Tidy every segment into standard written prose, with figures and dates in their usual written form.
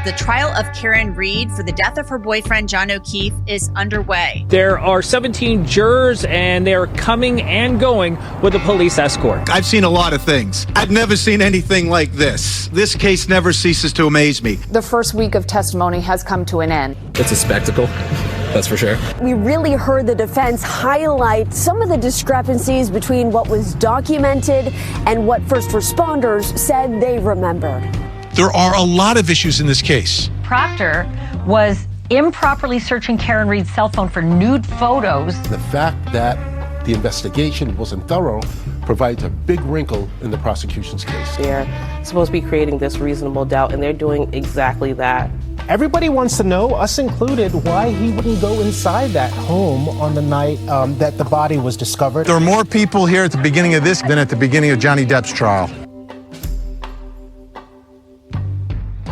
the trial of Karen Reed for the death of her boyfriend, John O'Keefe, is underway. There are 17 jurors, and they're coming and going with a police escort. I've seen a lot of things. I've never seen anything like this. This case never ceases to amaze me. The first week of testimony has come to an end. It's a spectacle, that's for sure. We really heard the defense highlight some of the discrepancies between what was documented and what first responders said they remembered. There are a lot of issues in this case. Proctor was improperly searching Karen Reed's cell phone for nude photos. The fact that the investigation wasn't thorough provides a big wrinkle in the prosecution's case. They're supposed to be creating this reasonable doubt, and they're doing exactly that. Everybody wants to know, us included, why he wouldn't go inside that home on the night that the body was discovered. There are more people here at the beginning of this than at the beginning of Johnny Depp's trial.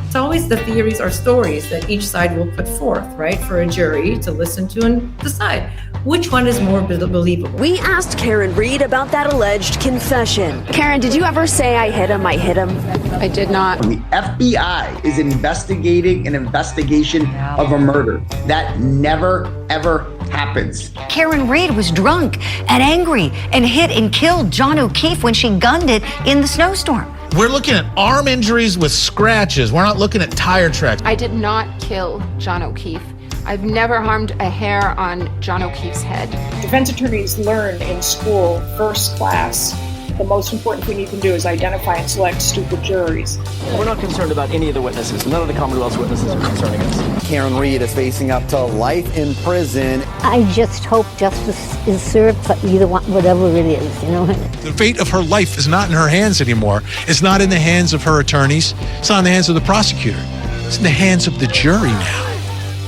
It's always the theories or stories that each side will put forth, right, for a jury to listen to and decide which one is more believable. We asked Karen Reed about that alleged confession. Karen, did you ever say I hit him? I did not. The FBI is investigating an investigation of a murder. That never, ever happens. Karen Reed was drunk and angry and hit and killed John O'Keefe when she gunned it in the snowstorm. We're looking at arm injuries with scratches. We're not looking at tire tracks. I did not kill John O'Keefe. I've never harmed a hair on John O'Keefe's head. Defense attorneys learn in school, first class, the most important thing you can do is identify and select stupid juries. We're not concerned about any of the witnesses. None of the Commonwealth's witnesses are concerning us. Karen Reed is facing up to life in prison. I just hope justice is served for either one, whatever it is, you know. The fate of her life is not in her hands anymore. It's not in the hands of her attorneys. It's not in the hands of the prosecutor. It's in the hands of the jury now.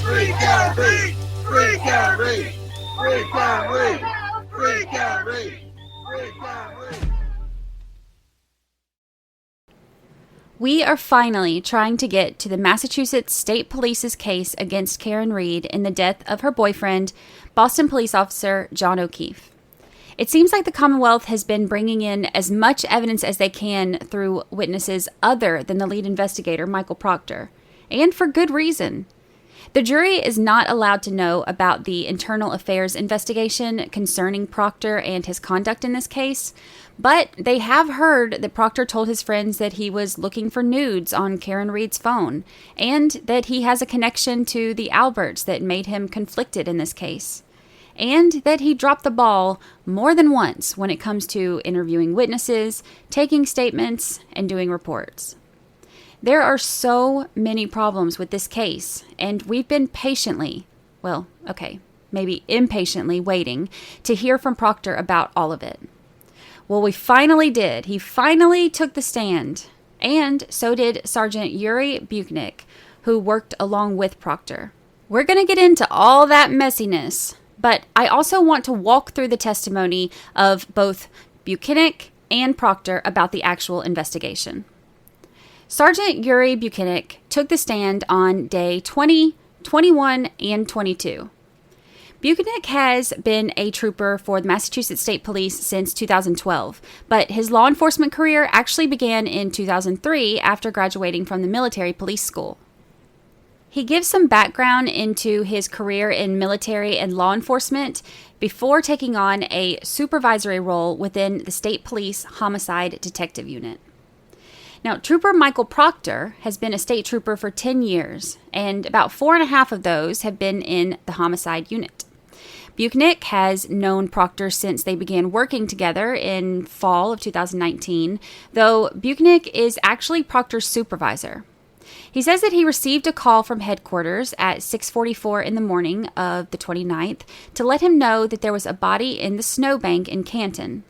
Free Karen Reed! Free Karen Reed! Free Karen Reed! Free Karen Reed! Free Karen Reed! We are finally trying to get to the Massachusetts State Police's case against Karen Reed in the death of her boyfriend, Boston police officer John O'Keefe. It seems like the Commonwealth has been bringing in as much evidence as they can through witnesses other than the lead investigator, Michael Proctor, and for good reason. The jury is not allowed to know about the internal affairs investigation concerning Proctor and his conduct in this case, but they have heard that Proctor told his friends that he was looking for nudes on Karen Reed's phone, and that he has a connection to the Alberts that made him conflicted in this case, and that he dropped the ball more than once when it comes to interviewing witnesses, taking statements, and doing reports. There are so many problems with this case, and we've been impatiently waiting to hear from Proctor about all of it. Well, we finally did. He finally took the stand, and so did Sergeant Yuri Buchnick, who worked along with Proctor. We're going to get into all that messiness, but I also want to walk through the testimony of both Buchnick and Proctor about the actual investigation. Sergeant Yuri Buchnick took the stand on day 20, 21, and 22. Buchnick has been a trooper for the Massachusetts State Police since 2012, but his law enforcement career actually began in 2003 after graduating from the military police school. He gives some background into his career in military and law enforcement before taking on a supervisory role within the State Police Homicide Detective Unit. Now, Trooper Michael Proctor has been a state trooper for 10 years, and about 4.5 of those have been in the homicide unit. Buchnick has known Proctor since they began working together in fall of 2019, though Buchnick is actually Proctor's supervisor. He says that he received a call from headquarters at 6:44 in the morning of the 29th to let him know that there was a body in the snowbank in Canton.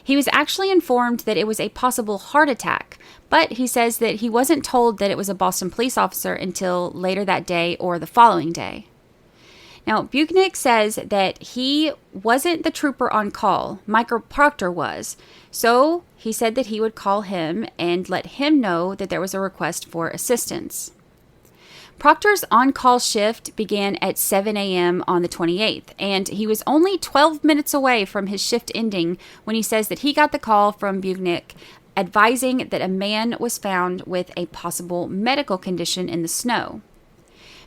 He was actually informed that it was a possible heart attack, but he says that he wasn't told that it was a Boston police officer until later that day or the following day. Now, Buchnick says that he wasn't the trooper on call. Michael Proctor was. So he said that he would call him and let him know that there was a request for assistance. Proctor's on-call shift began at 7 a.m. on the 28th, and he was only 12 minutes away from his shift ending when he says that he got the call from Buchnick advising that a man was found with a possible medical condition in the snow.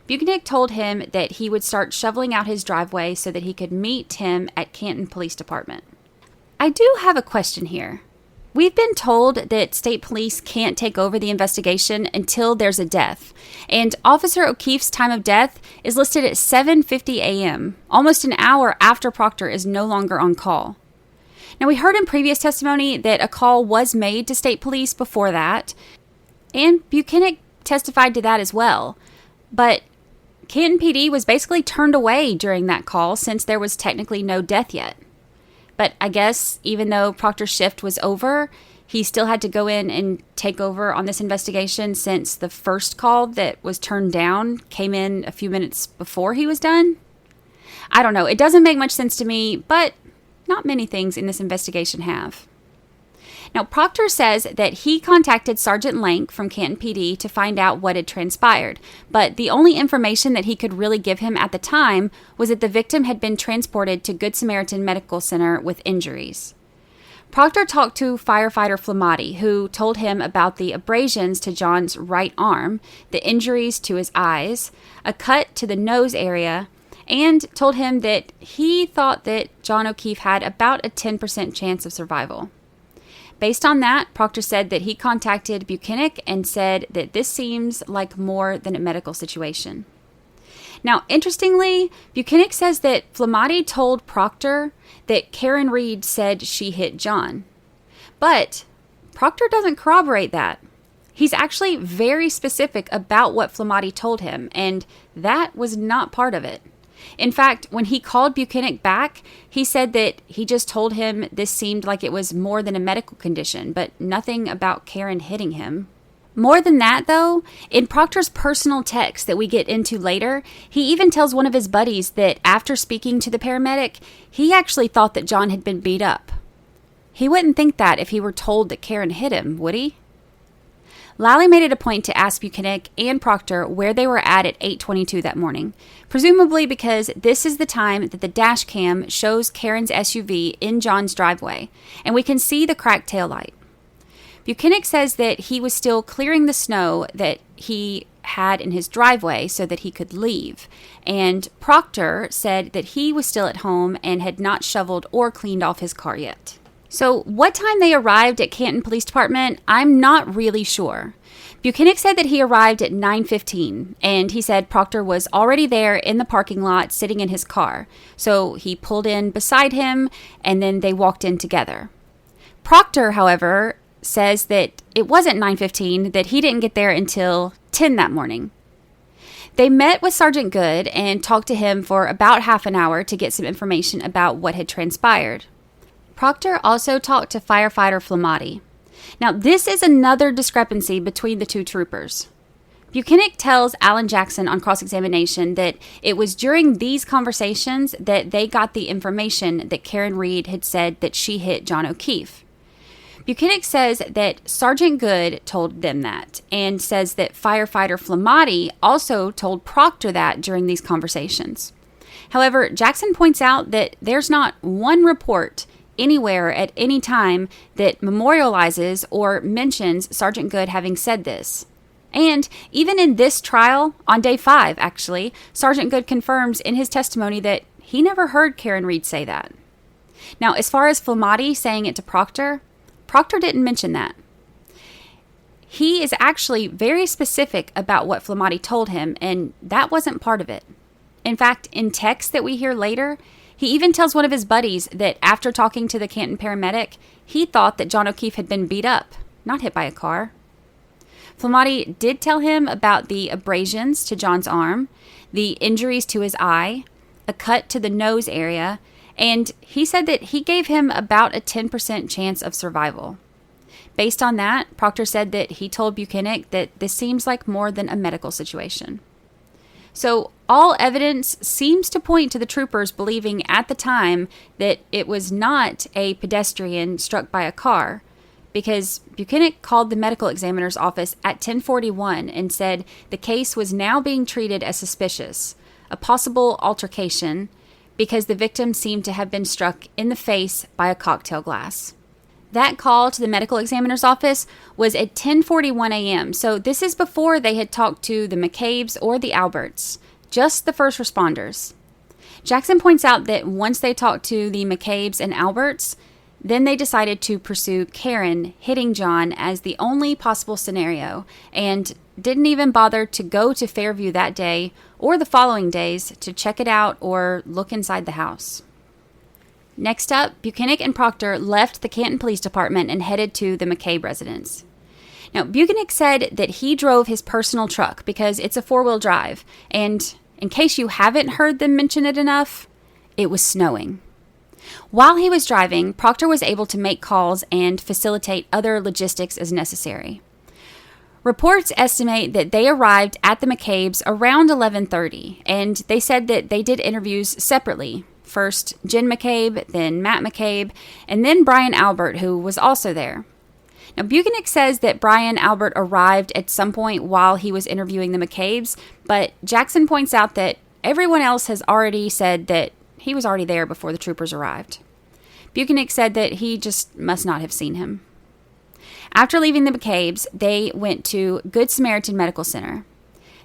Buchnick told him that he would start shoveling out his driveway so that he could meet him at Canton Police Department. I do have a question here. We've been told that state police can't take over the investigation until there's a death, and Officer O'Keefe's time of death is listed at 7:50 a.m., almost an hour after Proctor is no longer on call. Now, we heard in previous testimony that a call was made to state police before that, and Buchnick testified to that as well, but Canton PD was basically turned away during that call since there was technically no death yet. But I guess even though Proctor's shift was over, he still had to go in and take over on this investigation since the first call that was turned down came in a few minutes before he was done. I don't know. It doesn't make much sense to me, but not many things in this investigation have. Now, Proctor says that he contacted Sergeant Lank from Canton PD to find out what had transpired, but the only information that he could really give him at the time was that the victim had been transported to Good Samaritan Medical Center with injuries. Proctor talked to firefighter Flamati, who told him about the abrasions to John's right arm, the injuries to his eyes, a cut to the nose area, and told him that he thought that John O'Keefe had about a 10% chance of survival. Based on that, Proctor said that he contacted Buchnick and said that this seems like more than a medical situation. Now, interestingly, Buchnick says that Flamati told Proctor that Karen Reed said she hit John. But Proctor doesn't corroborate that. He's actually very specific about what Flamati told him, and that was not part of it. In fact, when he called Buchnick back, he said that he just told him this seemed like it was more than a medical condition, but nothing about Karen hitting him. More than that, though, in Proctor's personal text that we get into later, he even tells one of his buddies that after speaking to the paramedic, he actually thought that John had been beat up. He wouldn't think that if he were told that Karen hit him, would he? Lally made it a point to ask Buchnick and Proctor where they were at 8:22 that morning, presumably because this is the time that the dash cam shows Karen's SUV in John's driveway, and we can see the cracked taillight. Buchnick says that he was still clearing the snow that he had in his driveway so that he could leave, and Proctor said that he was still at home and had not shoveled or cleaned off his car yet. So what time they arrived at Canton Police Department, I'm not really sure. Buchnick said that he arrived at 9:15, and he said Proctor was already there in the parking lot sitting in his car. So he pulled in beside him, and then they walked in together. Proctor, however, says that it wasn't 9:15, that he didn't get there until 10 that morning. They met with Sergeant Good and talked to him for about half an hour to get some information about what had transpired. Proctor also talked to firefighter Flamati. Now, this is another discrepancy between the two troopers. Buchnick tells Alan Jackson on cross-examination that it was during these conversations that they got the information that Karen Reed had said that she hit John O'Keefe. Buchnick says that Sergeant Good told them that, and says that firefighter Flamati also told Proctor that during these conversations. However, Jackson points out that there's not one report anywhere at any time that memorializes or mentions Sergeant Good having said this. And even in this trial, on day 5 actually, Sergeant Good confirms in his testimony that he never heard Karen Reed say that. Now, as far as Flamati saying it to Proctor, Proctor didn't mention that. He is actually very specific about what Flamati told him, and that wasn't part of it. In fact, in text that we hear later, he even tells one of his buddies that after talking to the Canton paramedic, he thought that John O'Keefe had been beat up, not hit by a car. Flamati did tell him about the abrasions to John's arm, the injuries to his eye, a cut to the nose area, and he said that he gave him about a 10% chance of survival. Based on that, Proctor said that he told Buchnick that this seems like more than a medical situation. So all evidence seems to point to the troopers believing at the time that it was not a pedestrian struck by a car, because Buchnick called the medical examiner's office at 10:41 and said the case was now being treated as suspicious, a possible altercation, because the victim seemed to have been struck in the face by a cocktail glass. That call to the medical examiner's office was at 10:41 a.m., so this is before they had talked to the McCabe's or the Alberts, just the first responders. Jackson points out that once they talked to the McCabe's and Alberts, then they decided to pursue Karen hitting John as the only possible scenario, and didn't even bother to go to Fairview that day or the following days to check it out or look inside the house. Next up, Buchanan and Proctor left the Canton Police Department and headed to the McCabe residence. Now, Buchanan said that he drove his personal truck because it's a four-wheel drive, and in case you haven't heard them mention it enough, it was snowing. While he was driving, Proctor was able to make calls and facilitate other logistics as necessary. Reports estimate that they arrived at the McCabe's around 11:30, and they said that they did interviews separately. First Jen McCabe, then Matt McCabe, and then Brian Albert, who was also there. Now, Buchanan says that Brian Albert arrived at some point while he was interviewing the McCabe's, but Jackson points out that everyone else has already said that he was already there before the troopers arrived. Buchanan said that he just must not have seen him. After leaving the McCabe's, they went to Good Samaritan Medical Center.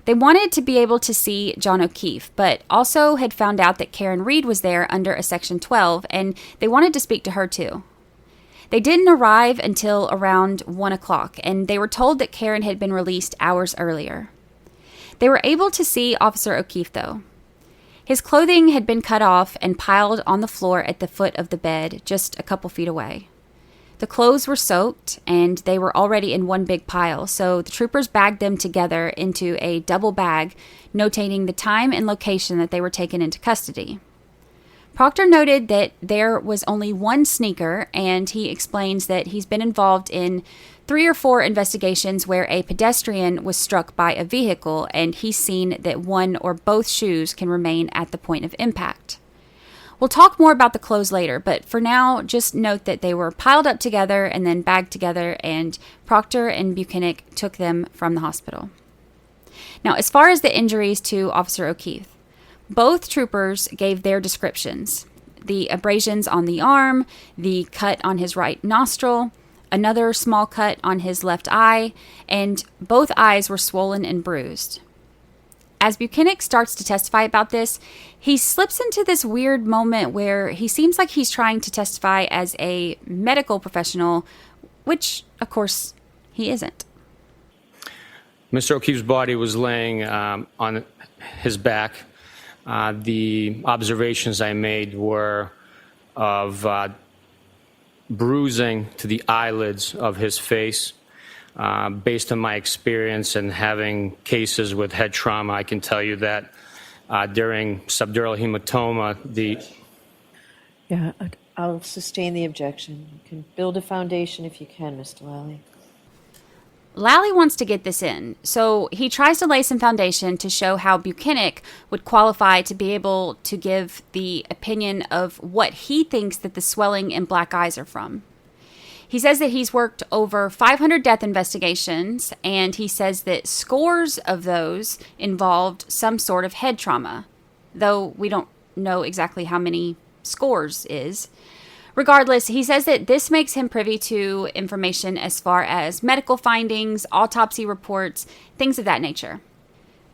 They wanted to be able to see John O'Keefe, but also had found out that Karen Reed was there under a Section 12, and they wanted to speak to her too. They didn't arrive until around 1 o'clock, and they were told that Karen had been released hours earlier. They were able to see Officer O'Keefe, though. His clothing had been cut off and piled on the floor at the foot of the bed, just a couple feet away. The clothes were soaked, and they were already in one big pile, so the troopers bagged them together into a double bag, notating the time and location that they were taken into custody. Proctor noted that there was only one sneaker, and he explains that he's been involved in 3 or 4 investigations where a pedestrian was struck by a vehicle, and he's seen that one or both shoes can remain at the point of impact. We'll talk more about the clothes later, but for now, just note that they were piled up together and then bagged together, and Proctor and Buchanan took them from the hospital. Now, as far as the injuries to Officer O'Keefe, both troopers gave their descriptions. The abrasions on the arm, the cut on his right nostril, another small cut on his left eye, and both eyes were swollen and bruised. As Buchanan starts to testify about this, he slips into this weird moment where he seems like he's trying to testify as a medical professional, which, of course, he isn't. Mr. O'Keefe's body was laying on his back. The observations I made were of bruising to the eyelids of his face. Based on my experience and having cases with head trauma, I can tell you that during subdural hematoma, Yeah, I'll sustain the objection. You can build a foundation if you can, Mr. Lally. Lally wants to get this in, so he tries to lay some foundation to show how Buchanan would qualify to be able to give the opinion of what he thinks that the swelling and black eyes are from. He says that he's worked over 500 death investigations, and he says that scores of those involved some sort of head trauma, though we don't know exactly how many scores is. Regardless, he says that this makes him privy to information as far as medical findings, autopsy reports, things of that nature.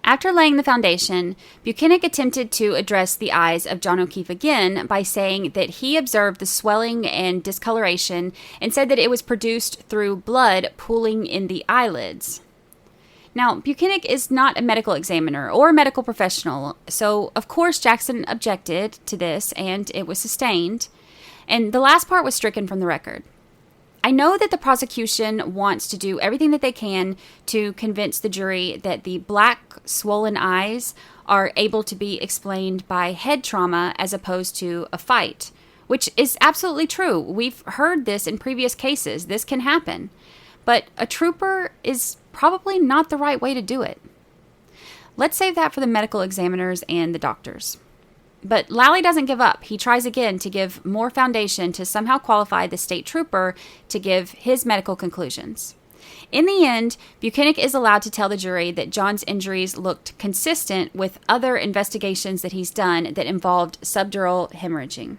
After laying the foundation, Buchanan attempted to address the eyes of John O'Keefe again by saying that he observed the swelling and discoloration and said that it was produced through blood pooling in the eyelids. Now, Buchanan is not a medical examiner or a medical professional, so of course Jackson objected to this and it was sustained, and the last part was stricken from the record. I know that the prosecution wants to do everything that they can to convince the jury that the black, swollen eyes are able to be explained by head trauma as opposed to a fight, which is absolutely true. We've heard this in previous cases. This can happen. But a trooper is probably not the right way to do it. Let's save that for the medical examiners and the doctors. But Lally doesn't give up. He tries again to give more foundation to somehow qualify the state trooper to give his medical conclusions. In the end, Buchanan is allowed to tell the jury that John's injuries looked consistent with other investigations that he's done that involved subdural hemorrhaging.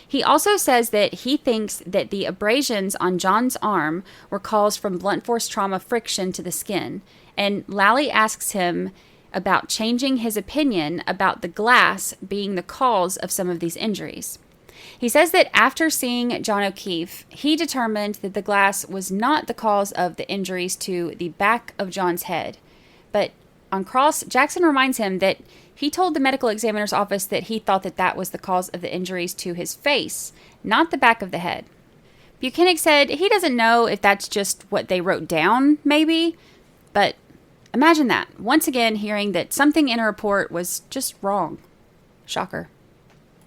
He also says that he thinks that the abrasions on John's arm were caused from blunt force trauma friction to the skin, and Lally asks him about changing his opinion about the glass being the cause of some of these injuries. He says that after seeing John O'Keefe, he determined that the glass was not the cause of the injuries to the back of John's head. But on cross, Jackson reminds him that he told the medical examiner's office that he thought that that was the cause of the injuries to his face, not the back of the head. Buchanan said he doesn't know if that's just what they wrote down, maybe, but imagine that, once again hearing that something in a report was just wrong. Shocker.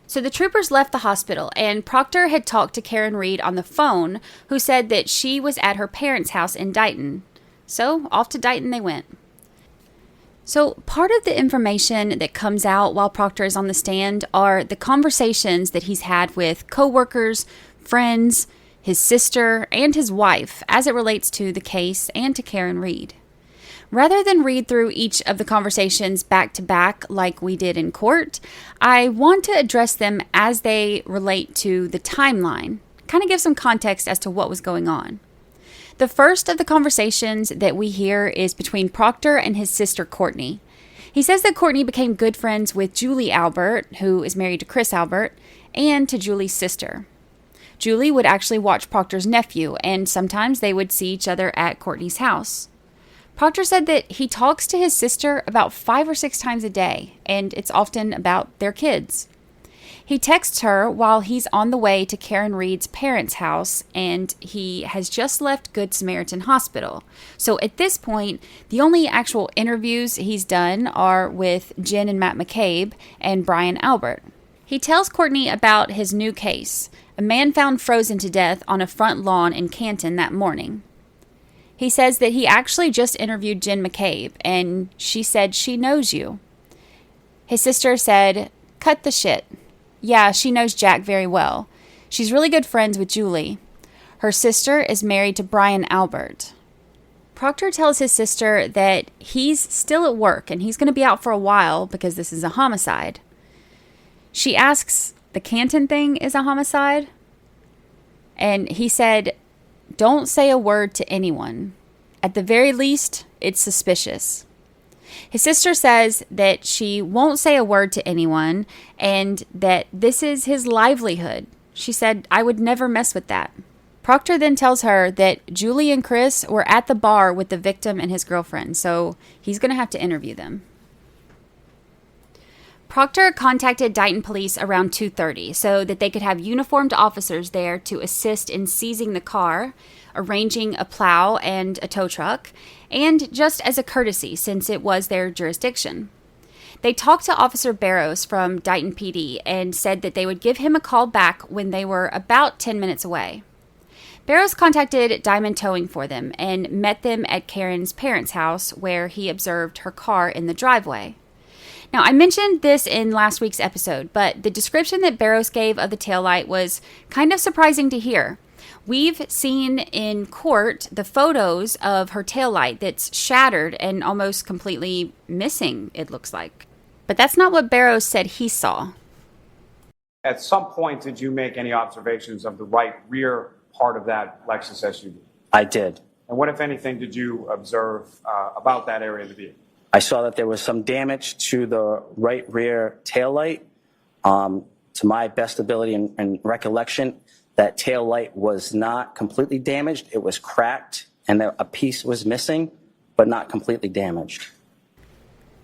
So the troopers left the hospital, and Proctor had talked to Karen Reed on the phone, who said that she was at her parents' house in Dighton. So off to Dighton they went. So part of the information that comes out while Proctor is on the stand are the conversations that he's had with coworkers, friends, his sister, and his wife as it relates to the case and to Karen Reed. Rather than read through each of the conversations back to back like we did in court, I want to address them as they relate to the timeline, kind of give some context as to what was going on. The first of the conversations that we hear is between Proctor and his sister Courtney. He says that Courtney became good friends with Julie Albert, who is married to Chris Albert, and to Julie's sister. Julie would actually watch Proctor's nephew, and sometimes they would see each other at Courtney's house. Proctor said that he talks to his sister about 5 or 6 times a day, and it's often about their kids. He texts her while he's on the way to Karen Reed's parents' house, and he has just left Good Samaritan Hospital. So at this point, the only actual interviews he's done are with Jen and Matt McCabe and Brian Albert. He tells Courtney about his new case, a man found frozen to death on a front lawn in Canton that morning. He says that he actually just interviewed Jen McCabe, and she said she knows you. His sister said, "Cut the shit. Yeah, she knows Jack very well. She's really good friends with Julie. Her sister is married to Brian Albert." Proctor tells his sister that he's still at work and he's going to be out for a while because this is a homicide. She asks, "The Canton thing is a homicide?" And he said, "Don't say a word to anyone. At the very least, it's suspicious." His sister says that she won't say a word to anyone and that this is his livelihood. She said, "I would never mess with that." Proctor then tells her that Julie and Chris were at the bar with the victim and his girlfriend, so he's going to have to interview them. Proctor contacted Dighton police around 2:30 so that they could have uniformed officers there to assist in seizing the car, arranging a plow and a tow truck, and just as a courtesy since it was their jurisdiction. They talked to Officer Barrows from Dighton PD and said that they would give him a call back when they were about 10 minutes away. Barrows contacted Diamond Towing for them and met them at Karen's parents' house where he observed her car in the driveway. Now, I mentioned this in last week's episode, but the description that Barrows gave of the taillight was kind of surprising to hear. We've seen in court the photos of her taillight that's shattered and almost completely missing, it looks like. But that's not what Barrows said he saw. At some point, did you make any observations of the right rear part of that Lexus SUV? I did. And what, if anything, did you observe about that area of the vehicle? I saw that there was some damage to the right rear taillight. To my best ability and recollection, that taillight was not completely damaged. It was cracked and a piece was missing, but not completely damaged.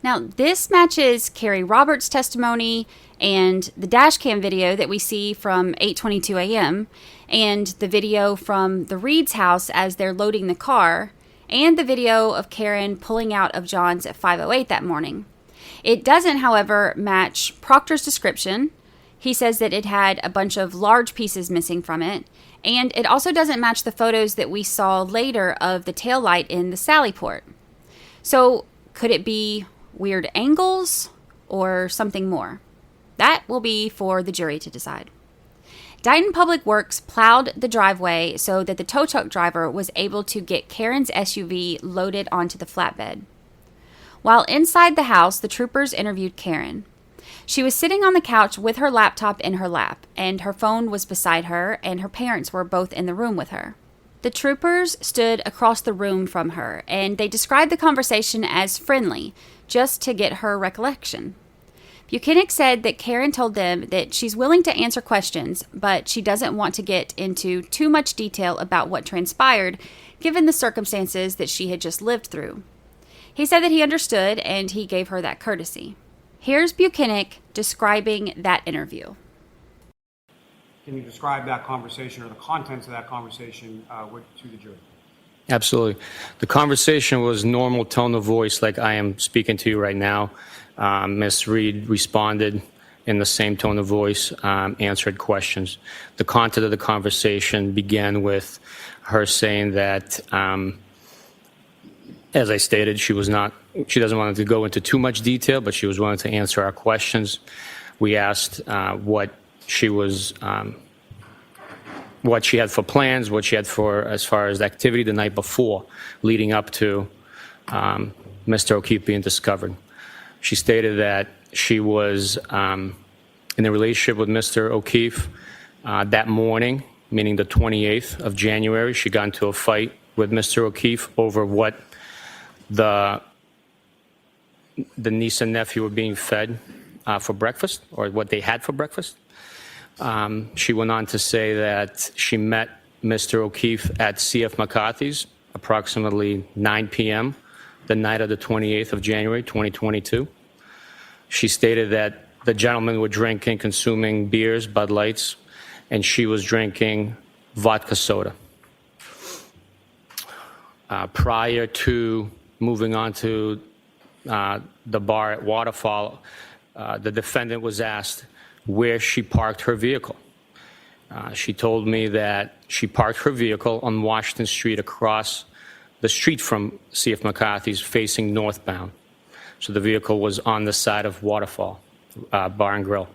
Now, this matches Carrie Roberts' testimony and the dash cam video that we see from 8:22 a.m. and the video from the Reed's house as they're loading the car and the video of Karen pulling out of John's at 5:08 that morning. It doesn't, however, match Proctor's description. He says that it had a bunch of large pieces missing from it, and it also doesn't match the photos that we saw later of the taillight in the Sallyport. So, could it be weird angles or something more? That will be for the jury to decide. Dighton Public Works plowed the driveway so that the tow truck driver was able to get Karen's SUV loaded onto the flatbed. While inside the house, the troopers interviewed Karen. She was sitting on the couch with her laptop in her lap, and her phone was beside her, and her parents were both in the room with her. The troopers stood across the room from her, and they described the conversation as friendly, just to get her recollection. Buchanan said that Karen told them that she's willing to answer questions, but she doesn't want to get into too much detail about what transpired, given the circumstances that she had just lived through. He said that he understood, and he gave her that courtesy. Here's Buchanan describing that interview. Can you describe that conversation or the contents of that conversation to the jury? Absolutely. The conversation was normal tone of voice like I am speaking to you right now. Ms. Reed responded in the same tone of voice, answered questions. The content of the conversation began with her saying that, as I stated, she doesn't want to go into too much detail, but she was willing to answer our questions. We asked what she had for plans, what she had for as far as activity the night before, leading up to Mr. O'Keefe being discovered. She stated that she was in a relationship with Mr. O'Keefe that morning, meaning the 28th of January. She got into a fight with Mr. O'Keefe over what the niece and nephew were being fed for breakfast, or what they had for breakfast. She went on to say that she met Mr. O'Keefe at C.F. McCarthy's approximately 9 p.m. the night of the 28th of January, 2022. She stated that the gentlemen were drinking, consuming beers, Bud Lights, and she was drinking vodka soda. Prior to moving on to the bar at Waterfall, the defendant was asked where she parked her vehicle. She told me that she parked her vehicle on Washington Street across the street from C.F. McCarthy's, facing northbound. So the vehicle was on the side of Waterfall Bar and Grill.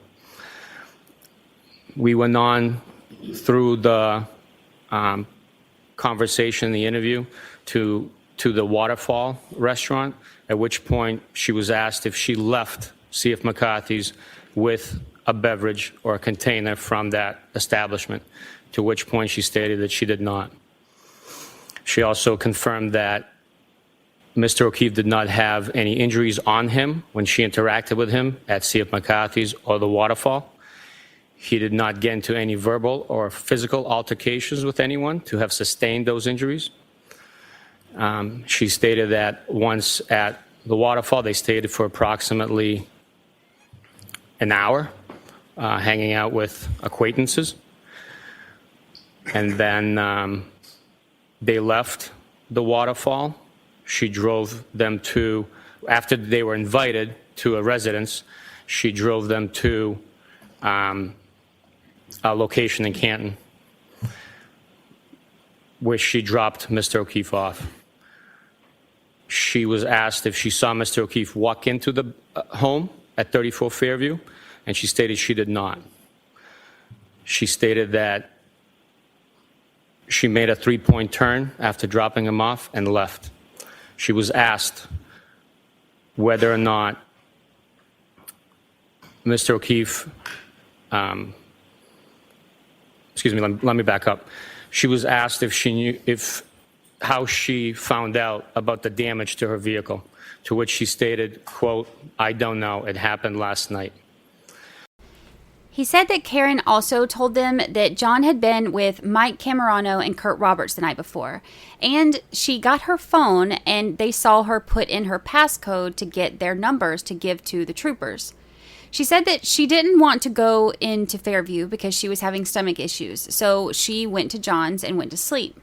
We went on through the conversation, the interview, to the Waterfall restaurant, at which point she was asked if she left C.F. McCarthy's with a beverage or a container from that establishment, to which point she stated that she did not. She also confirmed that Mr. O'Keefe did not have any injuries on him when she interacted with him at C.F. McCarthy's or the Waterfall. He did not get into any verbal or physical altercations with anyone to have sustained those injuries. She stated that once at the Waterfall, they stayed for approximately an hour, hanging out with acquaintances. And then they left the Waterfall. She drove them to, after they were invited to a residence, she drove them to a location in Canton, where she dropped Mr. O'Keefe off. She was asked if she saw Mr. O'Keefe walk into the home at 34 Fairview, and she stated she did not. She stated that she made a three-point turn after dropping him off and left. She was asked whether or not Mr. O'Keefe, let me back up. She was asked if she knew how she found out about the damage to her vehicle, to which she stated, quote, "I don't know, it happened last night." He said that Karen also told them that John had been with Mike Camerano and Kurt Roberts the night before, and she got her phone and they saw her put in her passcode to get their numbers to give to the troopers. She said that she didn't want to go into Fairview because she was having stomach issues, so she went to John's and went to sleep.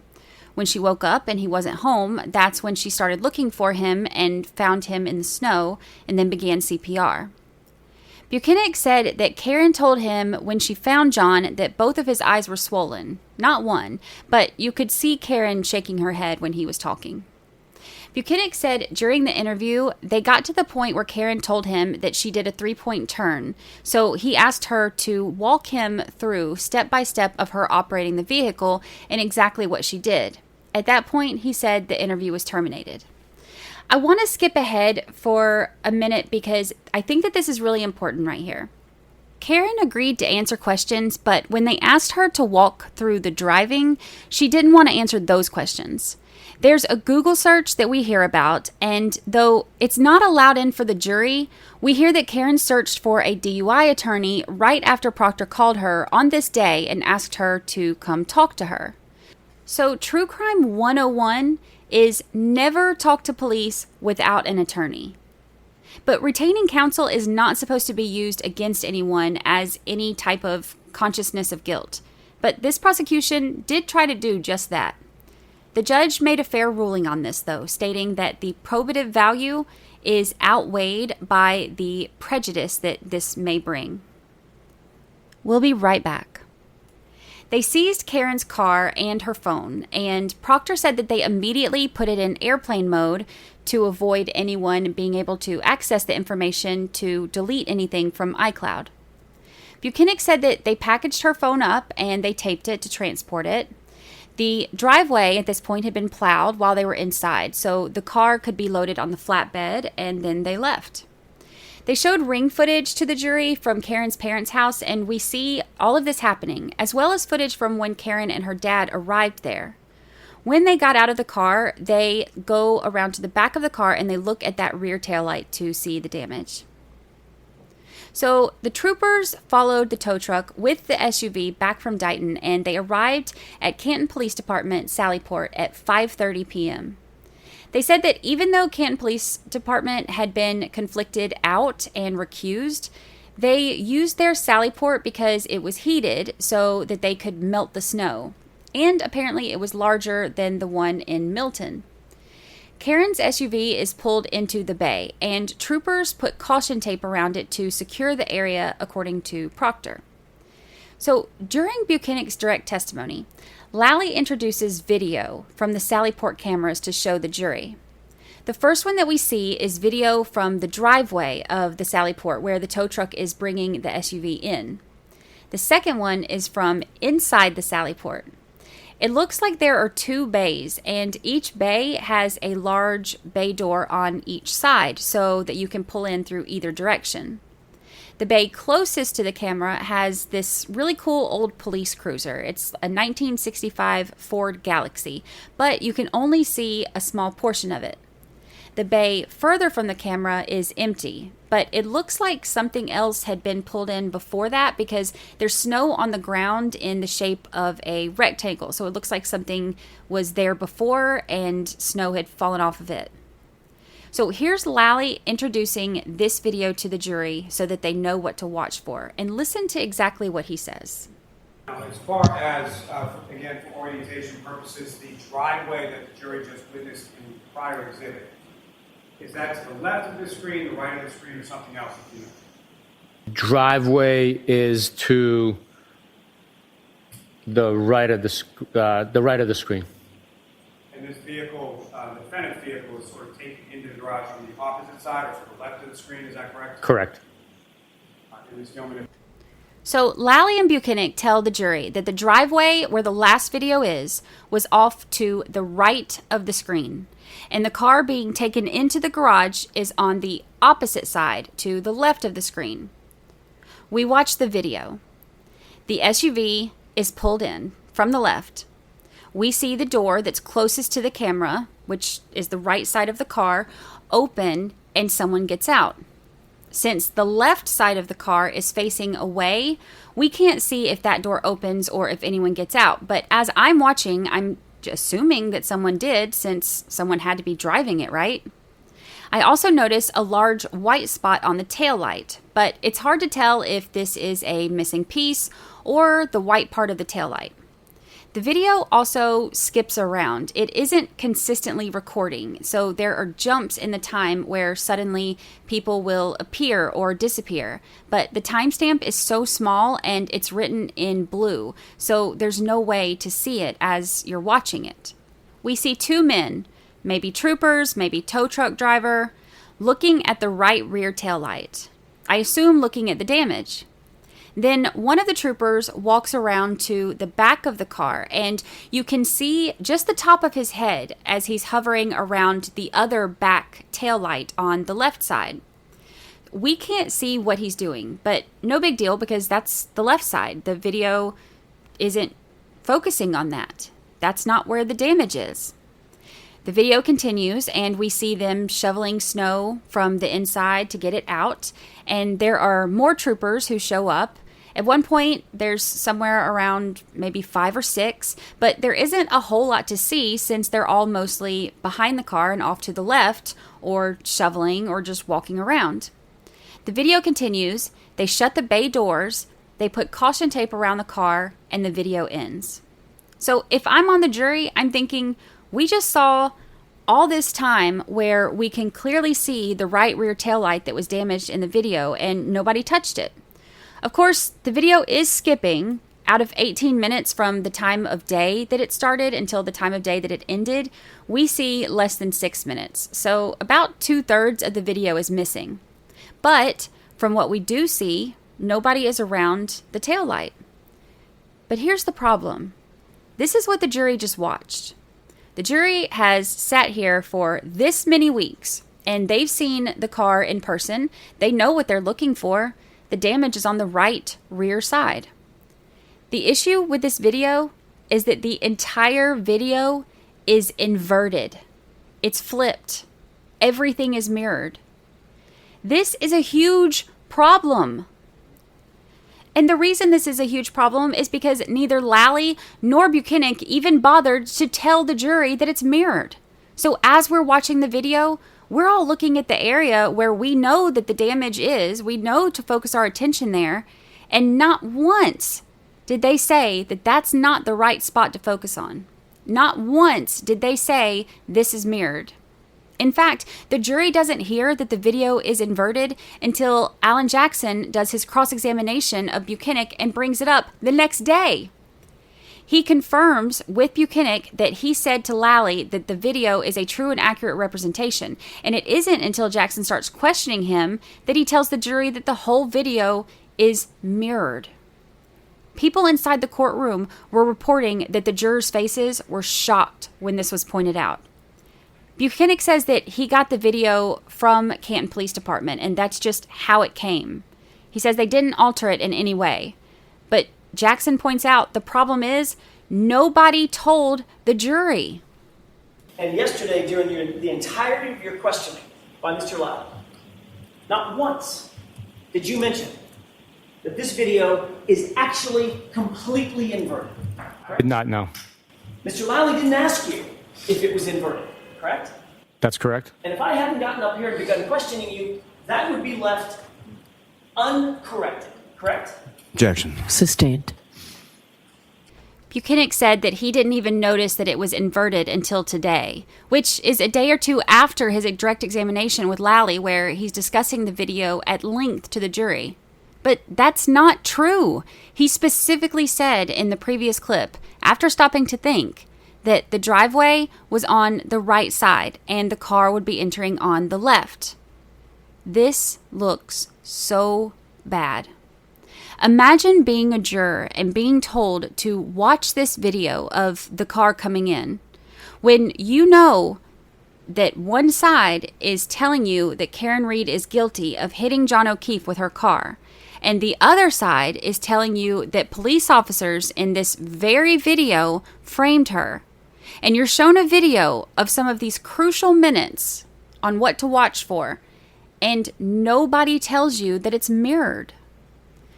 When she woke up and he wasn't home, that's when she started looking for him and found him in the snow and then began CPR. Buchanan said that Karen told him when she found John that both of his eyes were swollen. Not one, but you could see Karen shaking her head when he was talking. Buchanan said during the interview, they got to the point where Karen told him that she did a three-point turn, so he asked her to walk him through step by step of her operating the vehicle and exactly what she did. At that point, he said the interview was terminated. I want to skip ahead for a minute because I think that this is really important right here. Karen agreed to answer questions, but when they asked her to walk through the driving, she didn't want to answer those questions. There's a Google search that we hear about, and though it's not allowed in for the jury, we hear that Karen searched for a DUI attorney right after Proctor called her on this day and asked her to come talk to her. So True Crime 101 is never talk to police without an attorney. But retaining counsel is not supposed to be used against anyone as any type of consciousness of guilt. But this prosecution did try to do just that. The judge made a fair ruling on this, though, stating that the probative value is outweighed by the prejudice that this may bring. We'll be right back. They seized Karen's car and her phone, and Proctor said that they immediately put it in airplane mode to avoid anyone being able to access the information to delete anything from iCloud. Buchanan said that they packaged her phone up and they taped it to transport it. The driveway at this point had been plowed while they were inside, so the car could be loaded on the flatbed, and then they left. They showed ring footage to the jury from Karen's parents' house, and we see all of this happening, as well as footage from when Karen and her dad arrived there. When they got out of the car, they go around to the back of the car and they look at that rear taillight to see the damage. So the troopers followed the tow truck with the SUV back from Dighton, and they arrived at Canton Police Department, Sallyport, at 5:30 p.m. They said that even though Canton Police Department had been conflicted out and recused, they used their Sallyport because it was heated so that they could melt the snow. And apparently it was larger than the one in Milton. Karen's SUV is pulled into the bay, and troopers put caution tape around it to secure the area, according to Proctor. So during Buchanan's direct testimony, Lally introduces video from the Sallyport cameras to show the jury. The first one that we see is video from the driveway of the Sallyport where the tow truck is bringing the SUV in. The second one is from inside the Sallyport. It looks like there are two bays, and each bay has a large bay door on each side so that you can pull in through either direction. The bay closest to the camera has this really cool old police cruiser. It's a 1965 Ford Galaxy, but you can only see a small portion of it. The bay further from the camera is empty, but it looks like something else had been pulled in before that because there's snow on the ground in the shape of a rectangle. So it looks like something was there before and snow had fallen off of it. So here's Lally introducing this video to the jury so that they know what to watch for. And listen to exactly what he says. As far as, again, for orientation purposes, the driveway that the jury just witnessed in the prior exhibit, is that to the left of the screen, the right of the screen, or something else? Driveway is to the right of the screen. And this vehicle, the defendant's vehicle, is sort of taken into the garage on the opposite side, or to the left of the screen. Is that correct? Correct. So Lally and Buchanan tell the jury that the driveway where the last video is was off to the right of the screen, and the car being taken into the garage is on the opposite side to the left of the screen. We watch the video. The SUV is pulled in from the left. We see the door that's closest to the camera, which is the right side of the car, open, and someone gets out. Since the left side of the car is facing away, we can't see if that door opens or if anyone gets out. But as I'm watching, I'm assuming that someone did, since someone had to be driving it, right? I also notice a large white spot on the taillight, but it's hard to tell if this is a missing piece or the white part of the taillight. The video also skips around. It isn't consistently recording, so there are jumps in the time where suddenly people will appear or disappear. But the timestamp is so small and it's written in blue, so there's no way to see it as you're watching it. We see two men, maybe troopers, maybe tow truck driver, looking at the right rear taillight. I assume looking at the damage. Then one of the troopers walks around to the back of the car, and you can see just the top of his head as he's hovering around the other back taillight on the left side. We can't see what he's doing, but no big deal because that's the left side. The video isn't focusing on that. That's not where the damage is. The video continues, and we see them shoveling snow from the inside to get it out, and there are more troopers who show up. At one point, there's somewhere around maybe 5 or 6, but there isn't a whole lot to see since they're all mostly behind the car and off to the left, or shoveling, or just walking around. The video continues, they shut the bay doors, they put caution tape around the car, and the video ends. So if I'm on the jury, I'm thinking, we just saw all this time where we can clearly see the right rear taillight that was damaged in the video, and nobody touched it. Of course, the video is skipping. Out of 18 minutes from the time of day that it started until the time of day that it ended, we see less than 6 minutes. So about 2/3 of the video is missing. But from what we do see, nobody is around the taillight. But here's the problem. This is what the jury just watched. The jury has sat here for this many weeks, and they've seen the car in person. They know what they're looking for. The damage is on the right rear side. The issue with this video is that the entire video is inverted. It's flipped. Everything is mirrored. This is a huge problem. And the reason this is a huge problem is because neither Lally nor Buchanan even bothered to tell the jury that it's mirrored. So as we're watching the video, we're all looking at the area where we know that the damage is. We know to focus our attention there. And not once did they say that that's not the right spot to focus on. Not once did they say this is mirrored. In fact, the jury doesn't hear that the video is inverted until Alan Jackson does his cross-examination of Buchanan and brings it up the next day. He confirms with Buchanan that he said to Lally that the video is a true and accurate representation, and it isn't until Jackson starts questioning him that he tells the jury that the whole video is mirrored. People inside the courtroom were reporting that the jurors' faces were shocked when this was pointed out. Buchanan says that he got the video from Canton Police Department, and that's just how it came. He says they didn't alter it in any way. But Jackson points out the problem is nobody told the jury. And yesterday, during the entirety of your questioning by Mr. Lally, not once did you mention that this video is actually completely inverted. Did not know. Mr. Lally didn't ask you if it was inverted, correct? That's correct. And if I hadn't gotten up here and begun questioning you, that would be left uncorrected, correct? Objection. Sustained. Buchanan said that he didn't even notice that it was inverted until today, which is a day or two after his direct examination with Lally, where he's discussing the video at length to the jury. But that's not true. He specifically said in the previous clip, after stopping to think, that the driveway was on the right side and the car would be entering on the left. This looks so bad. Imagine being a juror and being told to watch this video of the car coming in when you know that one side is telling you that Karen Reed is guilty of hitting John O'Keefe with her car, and the other side is telling you that police officers in this very video framed her. And you're shown a video of some of these crucial minutes on what to watch for, and nobody tells you that it's mirrored.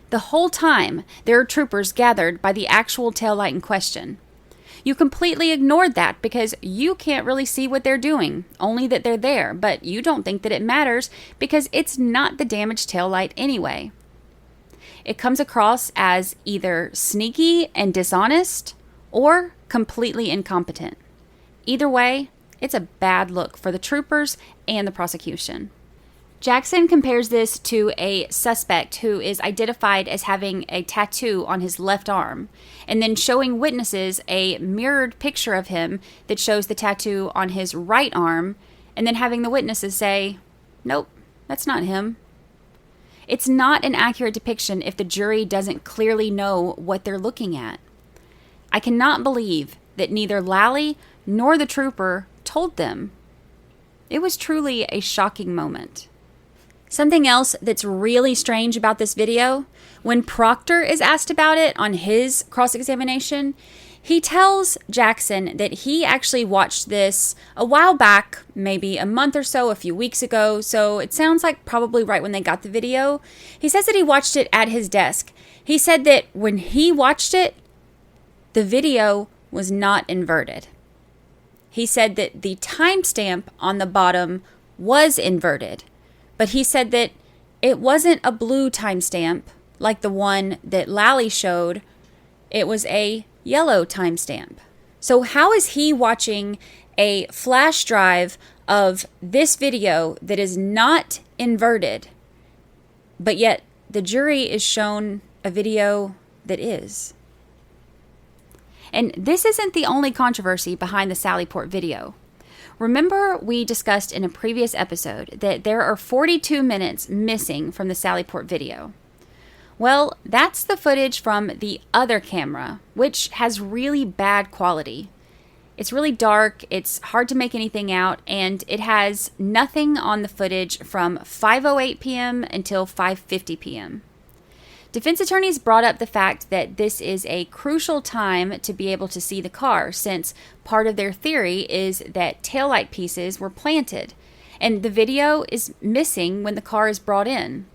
The whole time, there are troopers gathered by the actual taillight in question. You completely ignored that because you can't really see what they're doing, only that they're there, but you don't think that it matters because it's not the damaged taillight anyway. It comes across as either sneaky and dishonest or completely incompetent. Either way, it's a bad look for the troopers and the prosecution. Jackson compares this to a suspect who is identified as having a tattoo on his left arm, and then showing witnesses a mirrored picture of him that shows the tattoo on his right arm, and then having the witnesses say, nope, that's not him. It's not an accurate depiction if the jury doesn't clearly know what they're looking at. I cannot believe that neither Lally nor the trooper told them. It was truly a shocking moment. Something else that's really strange about this video, when Proctor is asked about it on his cross-examination, he tells Jackson that he actually watched this a while back, maybe a month or so, a few weeks ago, so it sounds like probably right when they got the video. He says that he watched it at his desk. He said that when he watched it, the video was not inverted. He said that the timestamp on the bottom was inverted, but he said that it wasn't a blue timestamp like the one that Lally showed. It was a yellow timestamp. So how is he watching a flash drive of this video that is not inverted, but yet the jury is shown a video that is? And this isn't the only controversy behind the Sallyport video. Remember, we discussed in a previous episode that there are 42 minutes missing from the Sallyport video. Well, that's the footage from the other camera, which has really bad quality. It's really dark, it's hard to make anything out, and it has nothing on the footage from 5:08 p.m. until 5:50 p.m. Defense attorneys brought up the fact that this is a crucial time to be able to see the car, since part of their theory is that taillight pieces were planted, and the video is missing when the car is brought in.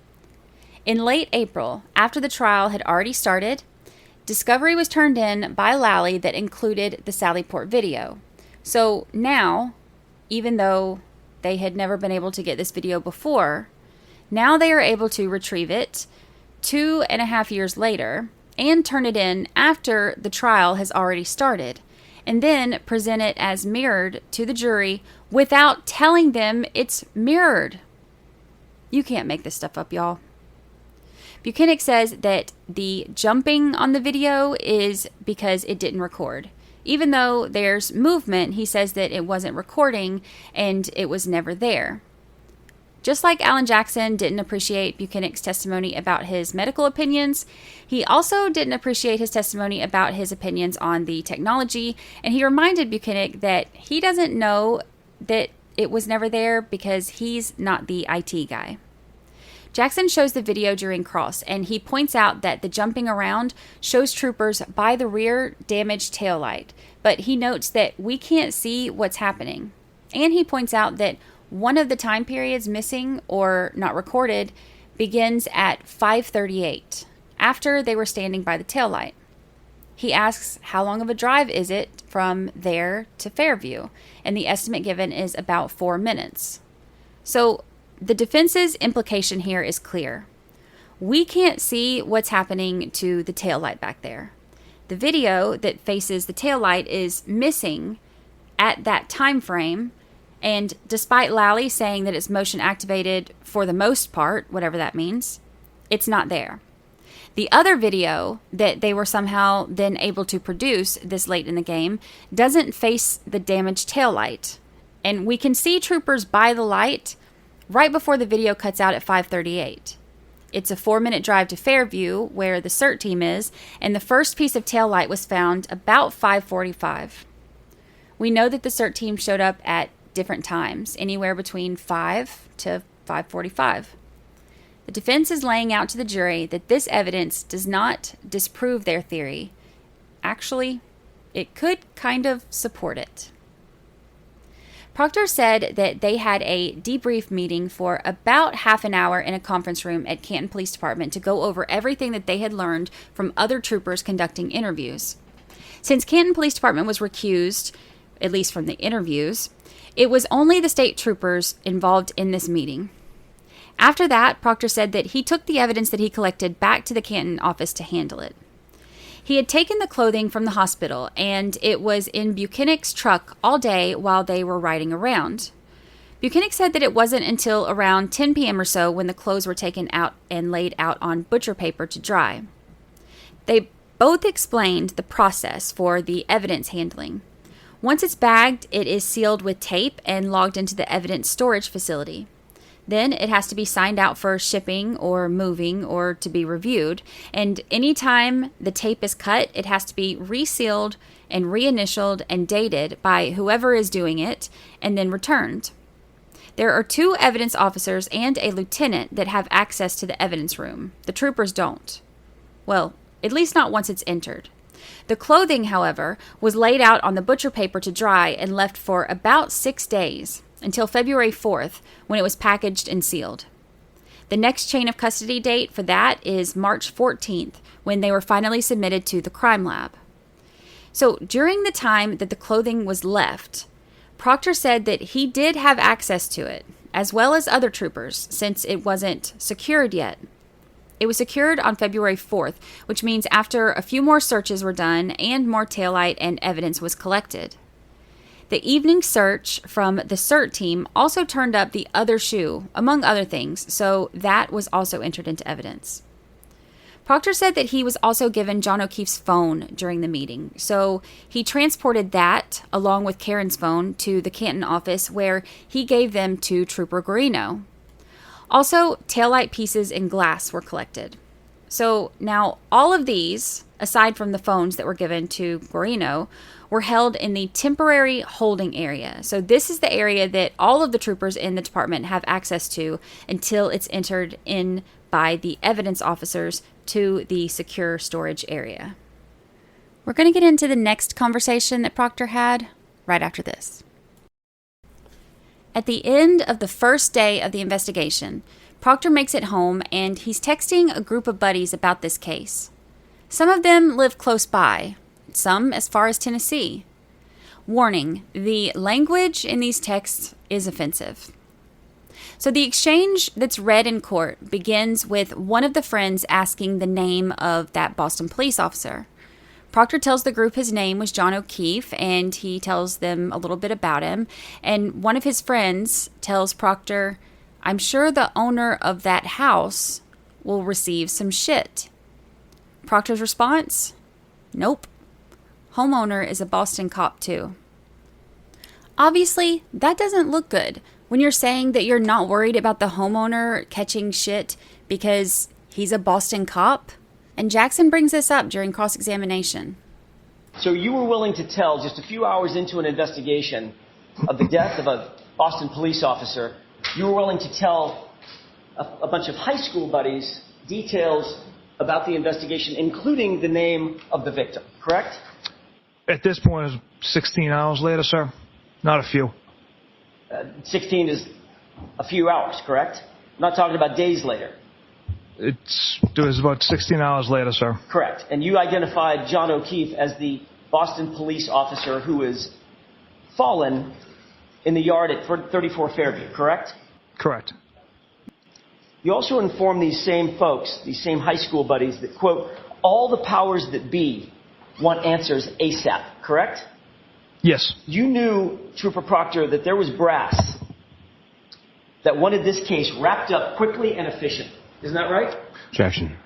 In late April, after the trial had already started, discovery was turned in by Lally that included the Sallyport video. So now, even though they had never been able to get this video before, now they are able to retrieve it 2.5 years later and turn it in after the trial has already started, and then present it as mirrored to the jury without telling them it's mirrored. You can't make this stuff up, y'all. Buchanan says that the jumping on the video is because it didn't record. Even though there's movement, he says that it wasn't recording and it was never there. Just like Alan Jackson didn't appreciate Buchanan's testimony about his medical opinions, he also didn't appreciate his testimony about his opinions on the technology, and he reminded Buchanan that he doesn't know that it was never there because he's not the IT guy. Jackson shows the video during cross, and he points out that the jumping around shows troopers by the rear damaged taillight, but he notes that we can't see what's happening. And he points out that one of the time periods missing or not recorded begins at 5:38, after they were standing by the taillight. He asks how long of a drive is it from there to Fairview, and the estimate given is about 4 minutes. So the defense's implication here is clear. We can't see what's happening to the taillight back there. The video that faces the taillight is missing at that time frame, and despite Lally saying that it's motion activated for the most part, whatever that means, it's not there. The other video that they were somehow then able to produce this late in the game doesn't face the damaged taillight. And we can see troopers by the light right before the video cuts out at 5:38. It's a 4-minute drive to Fairview, where the CERT team is, and the first piece of taillight was found about 5:45. We know that the CERT team showed up at different times, anywhere between 5 to 5:45. The defense is laying out to the jury that this evidence does not disprove their theory. Actually, it could kind of support it. Proctor said that they had a debrief meeting for about half an hour in a conference room at Canton Police Department to go over everything that they had learned from other troopers conducting interviews. Since Canton Police Department was recused, at least from the interviews, it was only the state troopers involved in this meeting. After that, Proctor said that he took the evidence that he collected back to the Canton office to handle it. He had taken the clothing from the hospital, and it was in Buchanan's truck all day while they were riding around. Buchanan said that it wasn't until around 10 p.m. or so when the clothes were taken out and laid out on butcher paper to dry. They both explained the process for the evidence handling. Once it's bagged, it is sealed with tape and logged into the evidence storage facility. Then it has to be signed out for shipping or moving or to be reviewed. And anytime the tape is cut, it has to be resealed and reinitialed and dated by whoever is doing it and then returned. There are 2 evidence officers and a lieutenant that have access to the evidence room. The troopers don't. Well, at least not once it's entered. The clothing, however, was laid out on the butcher paper to dry and left for about 6 days, until February 4th, when it was packaged and sealed. The next chain of custody date for that is March 14th, when they were finally submitted to the crime lab. So during the time that the clothing was left, Proctor said that he did have access to it, as well as other troopers, since it wasn't secured yet. It was secured on February 4th, which means after a few more searches were done and more taillight and evidence was collected. The evening search from the CERT team also turned up the other shoe, among other things, so that was also entered into evidence. Proctor said that he was also given John O'Keefe's phone during the meeting, so he transported that, along with Karen's phone, to the Canton office where he gave them to Trooper Guarino. Also, taillight pieces and glass were collected. So now all of these, aside from the phones that were given to Guarino, were held in the temporary holding area. So this is the area that all of the troopers in the department have access to until it's entered in by the evidence officers to the secure storage area. We're going to get into the next conversation that Proctor had right after this. At the end of the first day of the investigation, Proctor makes it home and he's texting a group of buddies about this case. Some of them live close by, some as far as Tennessee. Warning, the language in these texts is offensive. So the exchange that's read in court begins with one of the friends asking the name of that Boston police officer. Proctor tells the group his name was John O'Keefe, and he tells them a little bit about him. And one of his friends tells Proctor, "I'm sure the owner of that house will receive some shit." Proctor's response? Nope. Homeowner is a Boston cop too. Obviously, that doesn't look good when you're saying that you're not worried about the homeowner catching shit because he's a Boston cop. And Jackson brings this up during cross-examination. So you were willing to tell, just a few hours into an investigation of the death of a Boston police officer, you were willing to tell a bunch of high school buddies details about the investigation, including the name of the victim, correct? At this point, it's 16 hours later, sir. Not a few. 16 is a few hours, correct? I'm not talking about days later. It was about 16 hours later, sir. Correct. And you identified John O'Keefe as the Boston police officer who is fallen in the yard at 34 Fairview, correct? Correct. You also informed these same folks, these same high school buddies, that, quote, all the powers that be want answers ASAP, correct? Yes. You knew, Trooper Proctor, that there was brass that wanted this case wrapped up quickly and efficient. Isn't that right? Objection.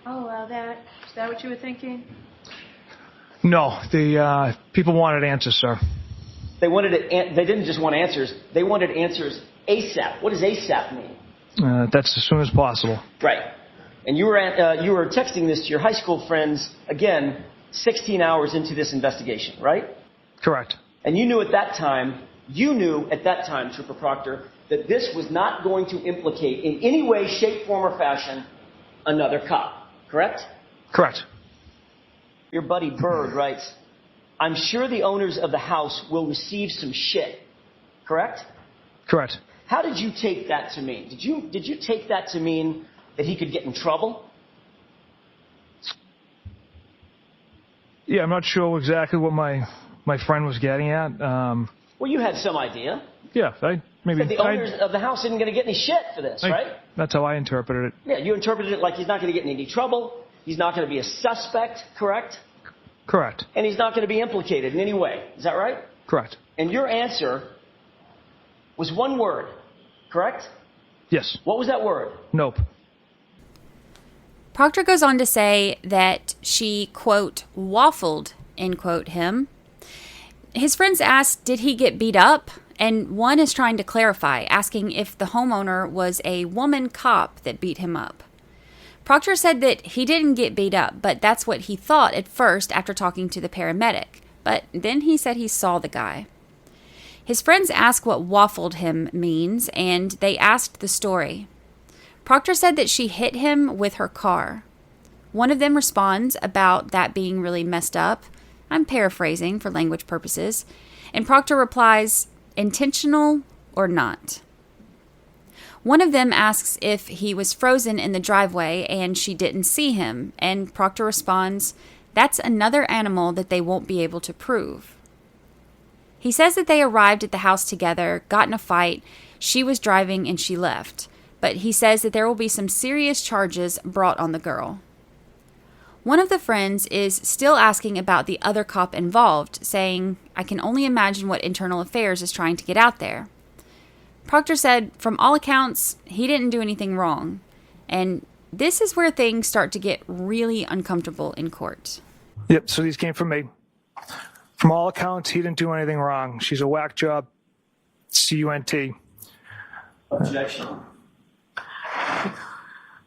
Oh, well, is that what you were thinking? No, the people wanted answers, sir. They didn't just want answers. They wanted answers ASAP. What does ASAP mean? That's as soon as possible. Right. And you were texting this to your high school friends, again, 16 hours into this investigation, right? Correct. And you knew at that time, Trooper Proctor, that this was not going to implicate in any way, shape, form, or fashion another cop, correct? Correct. Your buddy Bird writes, I'm sure the owners of the house will receive some shit, correct? Correct. How did you take that to mean? Did you take that to mean that he could get in trouble? Yeah, I'm not sure exactly what my friend was getting at. Well, you had some idea. Yeah, maybe. The owners of the house isn't going to get any shit for this, right? That's how I interpreted it. Yeah, you interpreted it like he's not going to get in any trouble. He's not going to be a suspect, correct? Correct. And he's not going to be implicated in any way. Is that right? Correct. And your answer was one word, correct? Yes. What was that word? Nope. Proctor goes on to say that she, quote, waffled, end quote, him. His friends asked, did he get beat up? and one is trying to clarify, asking if the homeowner was a woman cop that beat him up. Proctor said that he didn't get beat up, but that's what he thought at first after talking to the paramedic. But then he said he saw the guy. His friends asked what waffled him means, and they asked the story. Proctor said that she hit him with her car. One of them responds about that being really messed up. I'm paraphrasing for language purposes. And Proctor replies, intentional or not. One of them asks if he was frozen in the driveway and she didn't see him, and Proctor responds, that's another animal that they won't be able to prove. He says that they arrived at the house together, got in a fight, she was driving and she left, but he says that there will be some serious charges brought on the girl. One of the friends is still asking about the other cop involved, saying, I can only imagine what Internal Affairs is trying to get out there. Proctor said, from all accounts, he didn't do anything wrong. And this is where things start to get really uncomfortable in court. Yep, so these came from me. From all accounts, he didn't do anything wrong. She's a whack job. C-U-N-T. Objection.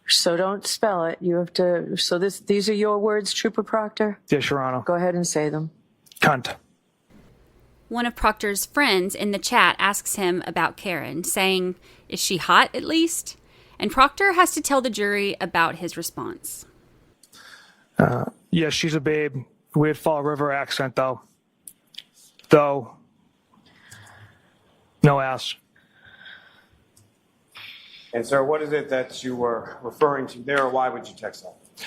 So don't spell it. You have to. So these are your words, Trooper Proctor? Yes, Your Honor. Go ahead and say them. Cunt. One of Proctor's friends in the chat asks him about Karen, saying, is she hot at least? And Proctor has to tell the jury about his response. Yes, she's a babe. Weird Fall River accent, though. Though, no ass. And sir, what is it that you were referring to there, or why would you text that?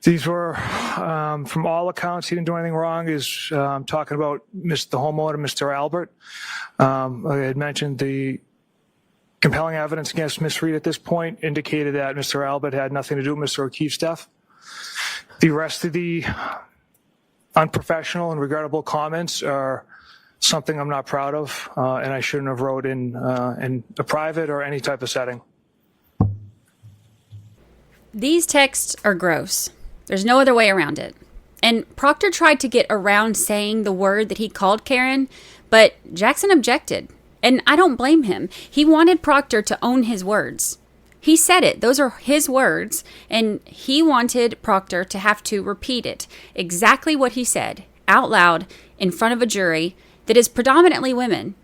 These were, from all accounts, he didn't do anything wrong. Is talking about the homeowner, Mr. Albert. I had mentioned the compelling evidence against Miss Reed at this point indicated that Mr. Albert had nothing to do with Mr. O'Keefe's death. The rest of the unprofessional and regrettable comments are something I'm not proud of, and I shouldn't have wrote in a private or any type of setting. These texts are gross. There's no other way around it. And Proctor tried to get around saying the word that he called Karen, but Jackson objected. And I don't blame him. He wanted Proctor to own his words. He said it. Those are his words. And he wanted Proctor to have to repeat it. Exactly what he said, out loud, in front of a jury that is predominantly women.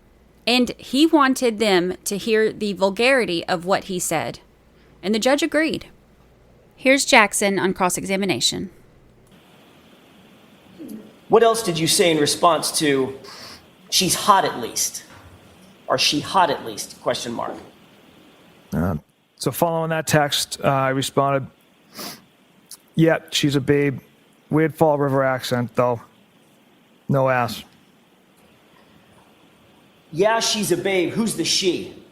And he wanted them to hear the vulgarity of what he said. And the judge agreed. Here's Jackson on cross-examination. What else did you say in response to, she's hot at least? Or she hot at least, question mark? So following that text, I responded, yeah, she's a babe. Weird Fall River accent, though. No ass. Yeah, she's a babe. Who's the she?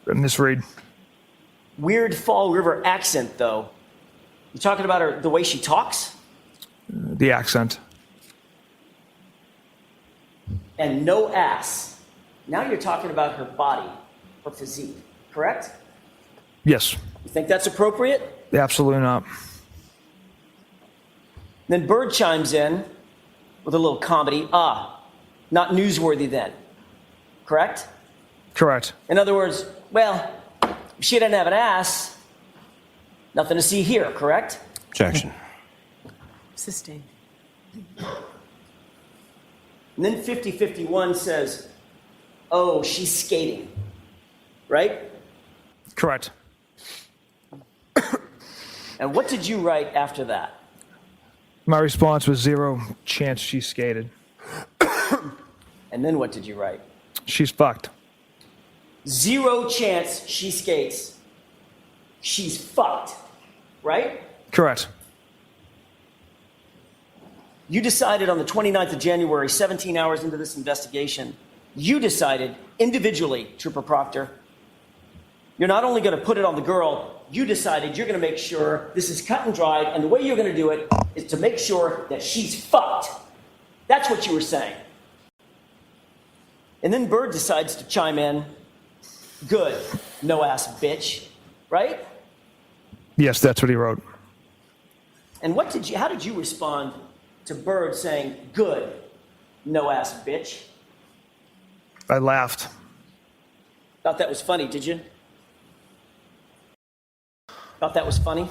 Miss Reed. Weird Fall River accent, though. You talking about her, the way she talks? The accent. And no ass. Now you're talking about her body, her physique, correct? Yes. You think that's appropriate? Absolutely not. Then Bird chimes in with a little comedy. Not newsworthy then, correct? Correct. In other words, well, if she didn't have an ass, nothing to see here, correct? Objection. Sustained. And then 5051 says, oh, she's skating, right? Correct. And what did you write after that? My response was 0 chance she skated. And then what did you write? She's fucked. 0 chance she skates. She's fucked, right? Correct. You decided on the 29th of January, 17 hours into this investigation, you decided individually, Trooper Proctor, you're not only going to put it on the girl, you decided you're going to make sure this is cut and dried, and the way you're going to do it is to make sure that she's fucked. That's what you were saying. And then Bird decides to chime in, good, no ass bitch, right? Yes, that's what he wrote. And how did you respond to Bird saying, good, no ass bitch? I laughed. Thought that was funny, did you? Thought that was funny?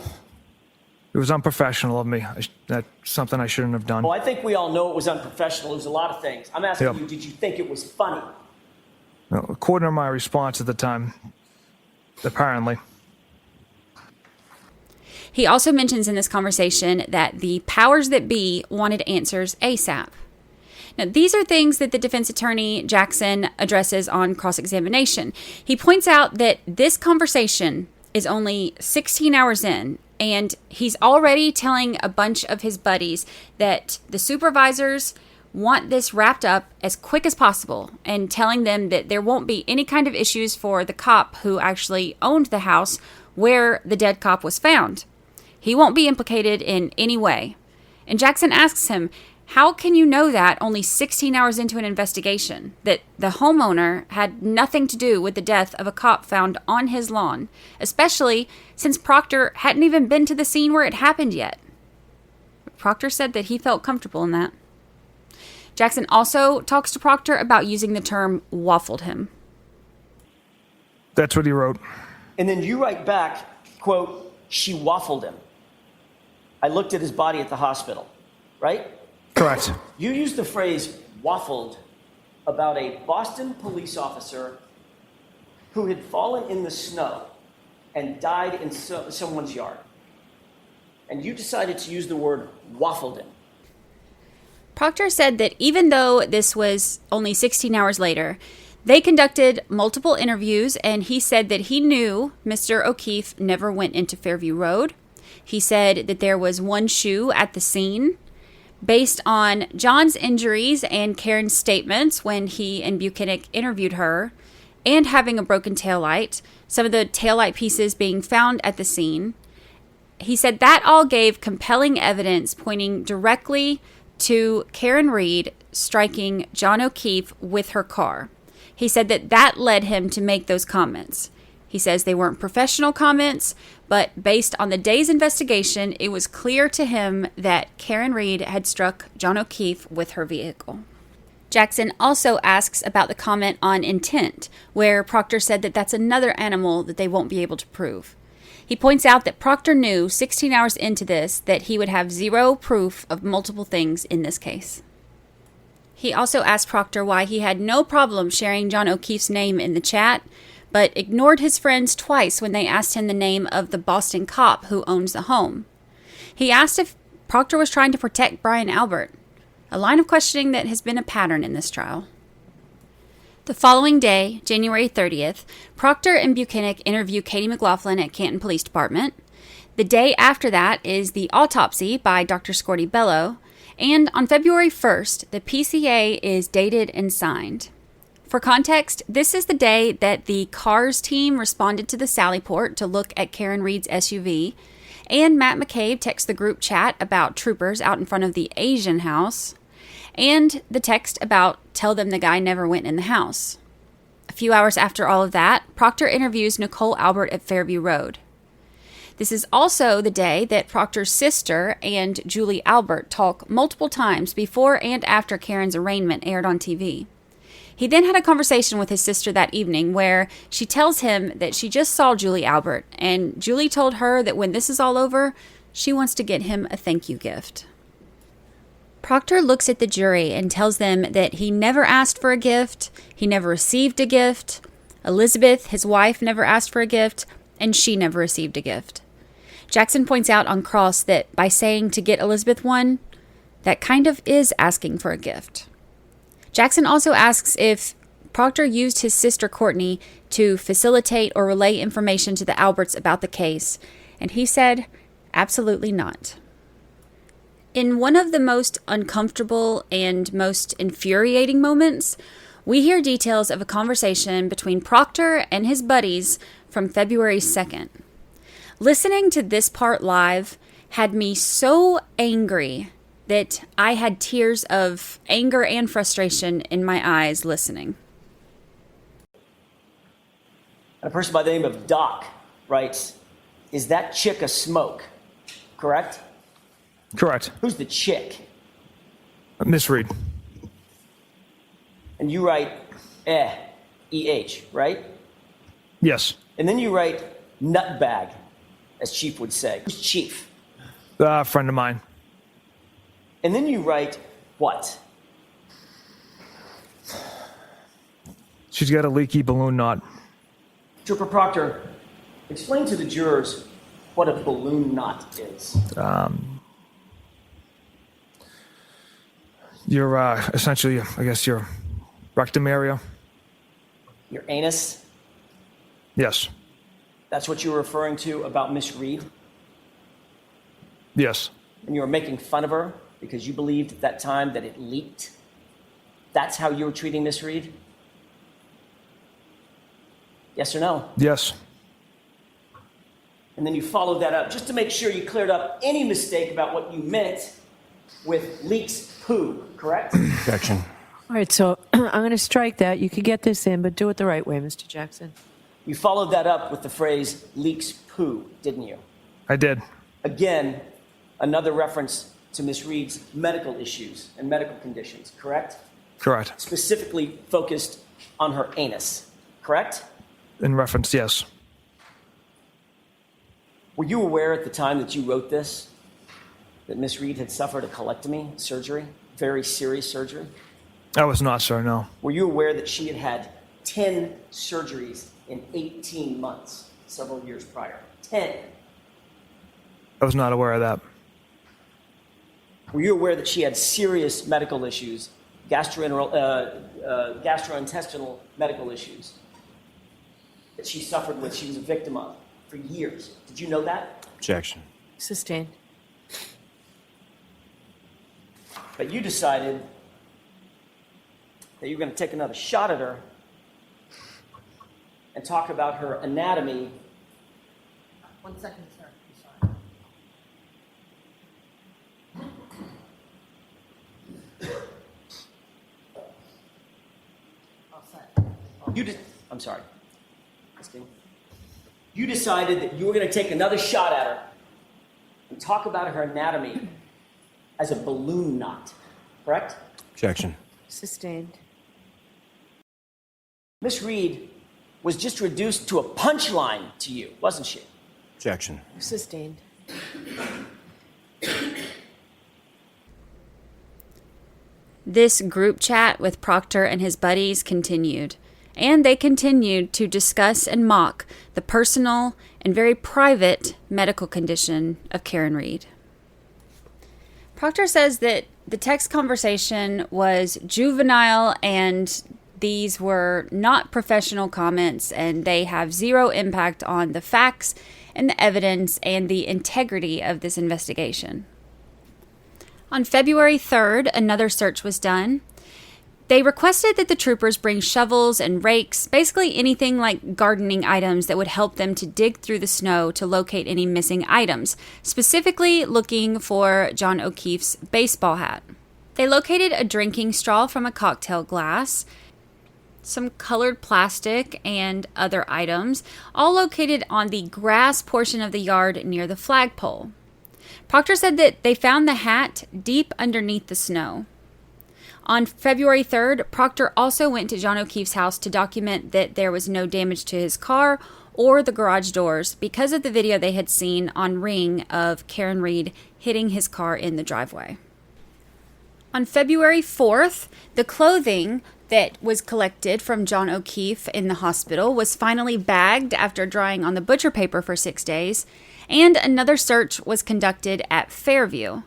It was unprofessional of me. That's something I shouldn't have done. Well, I think we all know it was unprofessional. It was a lot of things. I'm asking you, did you think it was funny? Well, according to my response at the time, apparently. He also mentions in this conversation that the powers that be wanted answers ASAP. Now, these are things that the defense attorney, Jackson, addresses on cross-examination. He points out that this conversation is only 16 hours in, and he's already telling a bunch of his buddies that the supervisors want this wrapped up as quick as possible, and telling them that there won't be any kind of issues for the cop who actually owned the house where the dead cop was found. He won't be implicated in any way. And Jackson asks him, how can you know that only 16 hours into an investigation, that the homeowner had nothing to do with the death of a cop found on his lawn, especially since Proctor hadn't even been to the scene where it happened yet? Proctor said that he felt comfortable in that. Jackson also talks to Proctor about using the term waffled him. That's what he wrote. And then you write back, quote, she waffled him. I looked at his body at the hospital, right? Correct. You used the phrase waffled about a Boston police officer who had fallen in the snow and died in someone's yard. And you decided to use the word waffled him. Proctor said that even though this was only 16 hours later, they conducted multiple interviews, and he said that he knew Mr. O'Keefe never went into Fairview Road. He said that there was one shoe at the scene. Based on John's injuries and Karen's statements when he and Buchanan interviewed her, and having a broken taillight, some of the taillight pieces being found at the scene, he said that all gave compelling evidence pointing directly to Karen Reed striking John O'Keefe with her car. He said that that led him to make those comments. He says they weren't professional comments, but based on the day's investigation, it was clear to him that Karen Reed had struck John O'Keefe with her vehicle. Jackson also asks about the comment on intent, where Proctor said that that's another animal that they won't be able to prove. He points out that Proctor knew 16 hours into this that he would have zero proof of multiple things in this case. He also asked Proctor why he had no problem sharing John O'Keefe's name in the chat, but ignored his friends twice when they asked him the name of the Boston cop who owns the home. He asked if Proctor was trying to protect Brian Albert, a line of questioning that has been a pattern in this trial. The following day, January 30th, Proctor and Buchanan interview Katie McLaughlin at Canton Police Department. The day after that is the autopsy by Dr. Scorty Bello, and on February 1st, the PCA is dated and signed. For context, this is the day that the CARS team responded to the Sallyport to look at Karen Reed's SUV, and Matt McCabe texts the group chat about troopers out in front of the Asian house, and the text about tell them the guy never went in the house. A few hours after all of that, Proctor interviews Nicole Albert at Fairview Road. This is also the day that Proctor's sister and Julie Albert talk multiple times before and after Karen's arraignment aired on TV. He then had a conversation with his sister that evening where she tells him that she just saw Julie Albert, and Julie told her that when this is all over, she wants to get him a thank you gift. Proctor looks at the jury and tells them that he never asked for a gift, he never received a gift, Elizabeth, his wife, never asked for a gift, and she never received a gift. Jackson points out on cross that by saying to get Elizabeth one, that kind of is asking for a gift. Jackson also asks if Proctor used his sister Courtney to facilitate or relay information to the Alberts about the case, and he said, absolutely not. In one of the most uncomfortable and most infuriating moments, we hear details of a conversation between Proctor and his buddies from February 2nd. Listening to this part live had me so angry that I had tears of anger and frustration in my eyes listening. A person by the name of Doc writes, is that chick a smoke? Correct? Correct. Who's the chick? Miss Reed. And you write, E-H, right? Yes. And then you write nutbag, as Chief would say. Who's Chief? A friend of mine. And then you write what? She's got a leaky balloon knot. Trooper Proctor, explain to the jurors what a balloon knot is. Your essentially, I guess, your rectum area. Your anus? Yes. That's what you were referring to about Miss Reed? Yes. And you were making fun of her because you believed at that time that it leaked? That's how you were treating Miss Reed? Yes or no? Yes. And then you followed that up just to make sure you cleared up any mistake about what you meant with leaks poo, correct? Objection. All right, so I'm going to strike that. You could get this in, but do it the right way, Mr. Jackson. You followed that up with the phrase leaks poo, didn't you? I did. Again, another reference to Miss Reed's medical issues and medical conditions, correct? Correct. Specifically focused on her anus, correct? In reference, yes. Were you aware at the time that you wrote this that Miss Reed had suffered a colectomy surgery, very serious surgery? I was not, sir, no. Were you aware that she had had 10 surgeries in 18 months, several years prior? 10. I was not aware of that. Were you aware that she had serious medical issues, gastrointestinal medical issues that she suffered with, she was a victim of for years? Did you know that? Objection. Sustained. But you decided that you were going to take another shot at her and talk about her anatomy. 1 second, sir. I'm sorry. Christine. You decided that you were going to take another shot at her and talk about her anatomy as a balloon knot, correct? Objection. Sustained. Miss Reed was just reduced to a punchline to you, wasn't she? Objection. Sustained. This group chat with Proctor and his buddies continued, and they continued to discuss and mock the personal and very private medical condition of Karen Reed. Proctor says that the text conversation was juvenile and these were not professional comments and they have zero impact on the facts and the evidence and the integrity of this investigation. On February 3rd, another search was done. They requested that the troopers bring shovels and rakes, basically anything like gardening items that would help them to dig through the snow to locate any missing items, specifically looking for John O'Keefe's baseball hat. They located a drinking straw from a cocktail glass, some colored plastic, and other items, all located on the grass portion of the yard near the flagpole. Proctor said that they found the hat deep underneath the snow. On February 3rd, Proctor also went to John O'Keefe's house to document that there was no damage to his car or the garage doors because of the video they had seen on Ring of Karen Reed hitting his car in the driveway. On February 4th, the clothing that was collected from John O'Keefe in the hospital was finally bagged after drying on the butcher paper for 6 days, and another search was conducted at Fairview.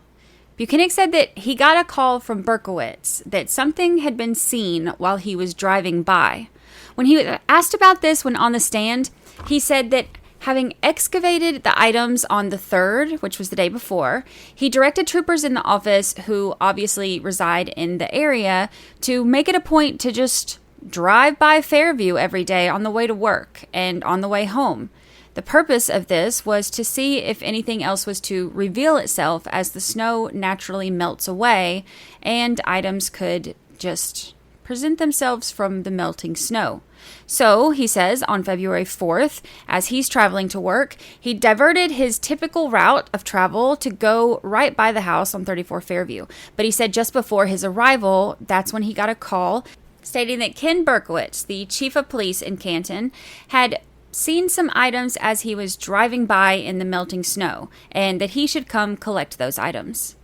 Buchanan said that he got a call from Berkowitz that something had been seen while he was driving by. When he was asked about this when on the stand, he said that having excavated the items on the 3rd, which was the day before, he directed troopers in the office who obviously reside in the area to make it a point to just drive by Fairview every day on the way to work and on the way home. The purpose of this was to see if anything else was to reveal itself as the snow naturally melts away and items could just present themselves from the melting snow. So, he says, on February 4th, as he's traveling to work, he diverted his typical route of travel to go right by the house on 34 Fairview. But he said just before his arrival, that's when he got a call stating that Ken Berkowitz, the chief of police in Canton, had seen some items as he was driving by in the melting snow, and that he should come collect those items.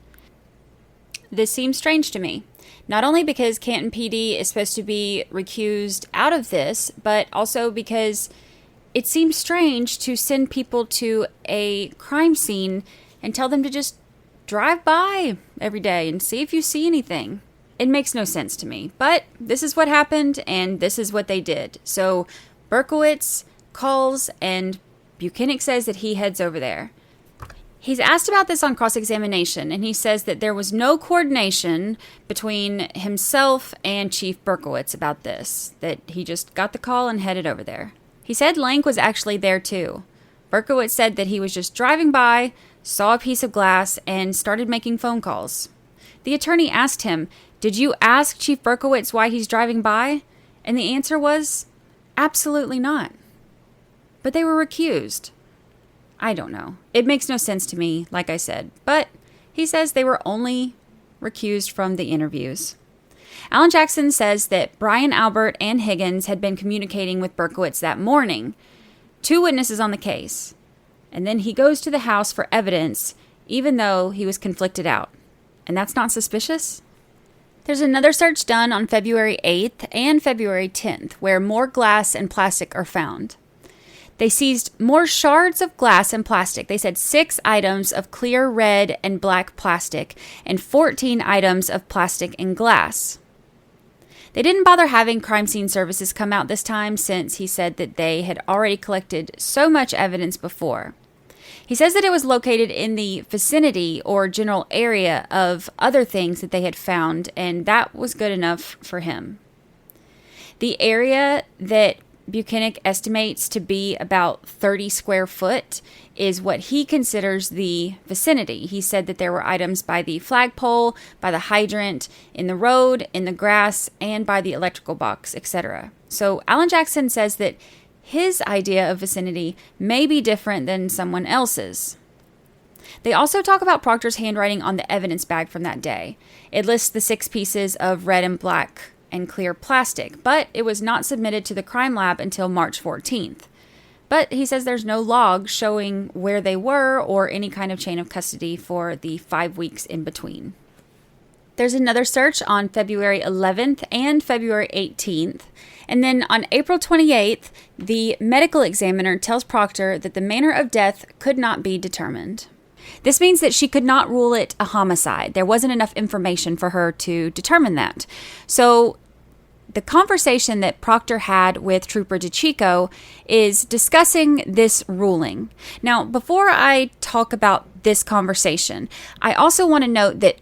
This seems strange to me, not only because Canton PD is supposed to be recused out of this, but also because it seems strange to send people to a crime scene and tell them to just drive by every day and see if you see anything. It makes no sense to me, but this is what happened and this is what they did. So Berkowitz calls and Buchanan says that he heads over there. He's asked about this on cross-examination, and he says that there was no coordination between himself and Chief Berkowitz about this, that he just got the call and headed over there. He said Lank was actually there too. Berkowitz said that he was just driving by, saw a piece of glass, and started making phone calls. The attorney asked him, "Did you ask Chief Berkowitz why he's driving by?" And the answer was, absolutely not. But they were recused. I don't know. It makes no sense to me, like I said. But he says they were only recused from the interviews. Alan Jackson says that Brian Albert and Higgins had been communicating with Berkowitz that morning. 2 witnesses on the case. And then he goes to the house for evidence, even though he was conflicted out. And that's not suspicious? There's another search done on February 8th and February 10th, where more glass and plastic are found. They seized more shards of glass and plastic. They said 6 items of clear red and black plastic and 14 items of plastic and glass. They didn't bother having crime scene services come out this time, since he said that they had already collected so much evidence before. He says that it was located in the vicinity or general area of other things that they had found, and that was good enough for him. The area that Buchanan estimates to be about 30 square foot is what he considers the vicinity. He said that there were items by the flagpole, by the hydrant, in the road, in the grass, and by the electrical box, etc. So Alan Jackson says that his idea of vicinity may be different than someone else's. They also talk about Proctor's handwriting on the evidence bag from that day. It lists the 6 pieces of red and black and clear plastic, but it was not submitted to the crime lab until March 14th. But he says there's no log showing where they were or any kind of chain of custody for the 5 weeks in between. There's another search on February 11th and February 18th. And then on April 28th, the medical examiner tells Proctor that the manner of death could not be determined. This means that she could not rule it a homicide. There wasn't enough information for her to determine that. So the conversation that Proctor had with Trooper DeChico is discussing this ruling. Now, before I talk about this conversation, I also want to note that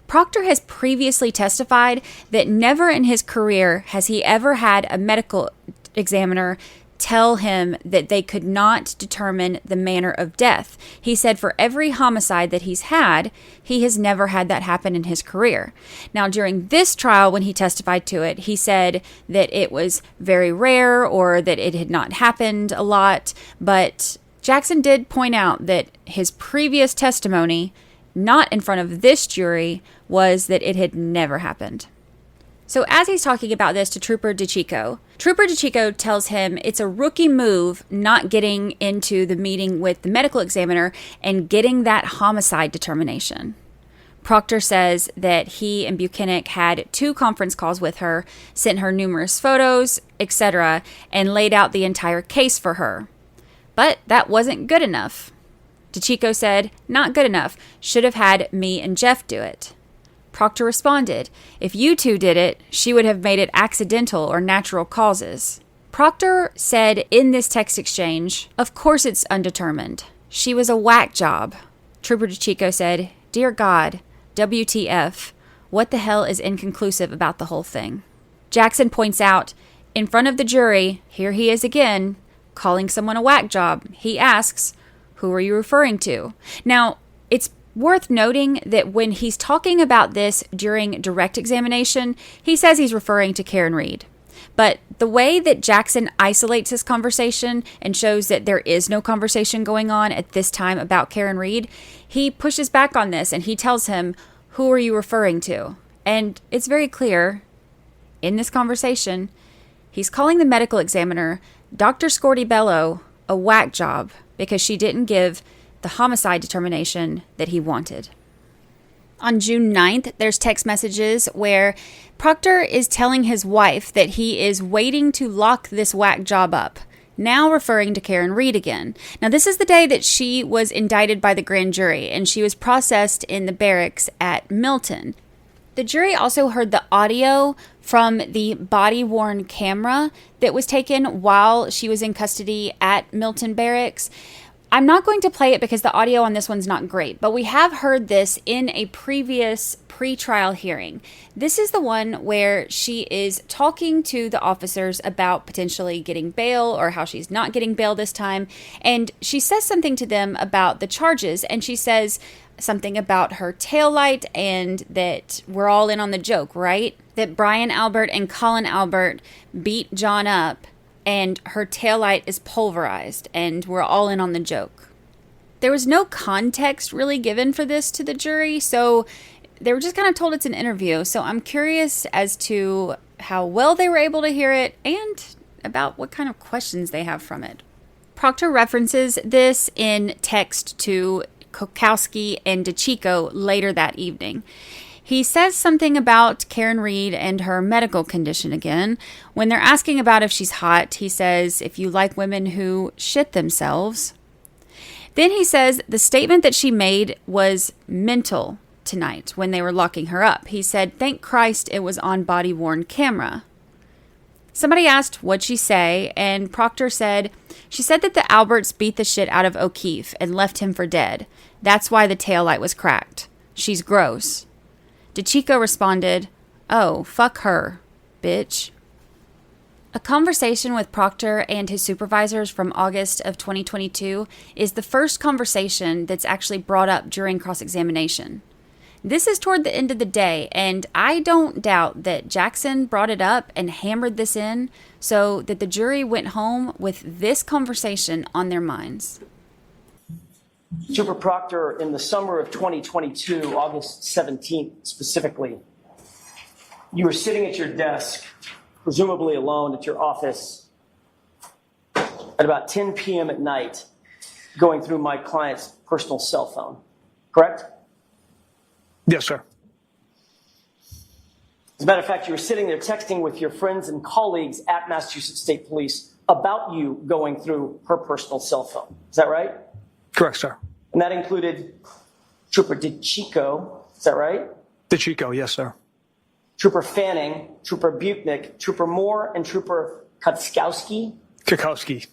Proctor has previously testified that never in his career has he ever had a medical examiner tell him that they could not determine the manner of death. He said for every homicide that he's had, he has never had that happen in his career. Now, during this trial, when he testified to it, he said that it was very rare or that it had not happened a lot. But Jackson did point out that his previous testimony, not in front of this jury, was that it had never happened. So as he's talking about this to Trooper DeChico tells him it's a rookie move not getting into the meeting with the medical examiner and getting that homicide determination. Proctor says that he and Buchanan had 2 conference calls with her, sent her numerous photos, etc., and laid out the entire case for her. But that wasn't good enough. DeChico said, "Not good enough. Should have had me and Jeff do it." Proctor responded, "If you 2 did it, she would have made it accidental or natural causes." Proctor said in this text exchange, "Of course it's undetermined. She was a whack job." Trooper DeChico said, "Dear God, WTF, what the hell is inconclusive about the whole thing?" Jackson points out, in front of the jury, here he is again, calling someone a whack job. He asks, "Who are you referring to?" Now, it's worth noting that when he's talking about this during direct examination, he says he's referring to Karen Reed. But the way that Jackson isolates his conversation and shows that there is no conversation going on at this time about Karen Reed, he pushes back on this and he tells him, "Who are you referring to?" And it's very clear in this conversation, he's calling the medical examiner, Dr. Scortibello, a whack job because she didn't give the homicide determination that he wanted. On June 9th, there's text messages where Proctor is telling his wife that he is waiting to lock this whack job up, now referring to Karen Reed again. Now, this is the day that she was indicted by the grand jury, and she was processed in the barracks at Milton. The jury also heard the audio from the body-worn camera that was taken while she was in custody at Milton Barracks. I'm not going to play it because the audio on this one's not great, but we have heard this in a previous pre-trial hearing. This is the one where she is talking to the officers about potentially getting bail or how she's not getting bail this time. And she says something to them about the charges, and she says something about her taillight and that we're all in on the joke, right? That Brian Albert and Colin Albert beat John up and her taillight is pulverized, and we're all in on the joke. There was no context really given for this to the jury, so they were just kind of told it's an interview. So I'm curious as to how well they were able to hear it and about what kind of questions they have from it. Proctor references this in text to Kokowski and DeChico later that evening. He says something about Karen Reed and her medical condition again. When they're asking about if she's hot, he says, if you like women who shit themselves. Then he says the statement that she made was mental tonight when they were locking her up. He said, thank Christ it was on body-worn camera. Somebody asked, what'd she say? And Proctor said, she said that the Alberts beat the shit out of O'Keefe and left him for dead. That's why the taillight was cracked. She's gross. DeChico responded, oh, fuck her, bitch. A conversation with Proctor and his supervisors from August of 2022 is the first conversation that's actually brought up during cross-examination. This is toward the end of the day, and I don't doubt that Jackson brought it up and hammered this in so that the jury went home with this conversation on their minds. Super Proctor, in the summer of 2022, August 17th specifically, you were sitting at your desk, presumably alone at your office, at about 10 p.m. at night, going through my client's personal cell phone, correct? Yes, sir. As a matter of fact, you were sitting there texting with your friends and colleagues at Massachusetts State Police about you going through her personal cell phone. Is that right? Correct, sir. And that included Trooper DeChico, is that right? DeChico, yes, sir. Trooper Fanning, Trooper Buchnick, Trooper Moore, and Trooper Kutzkowski? Kokowski.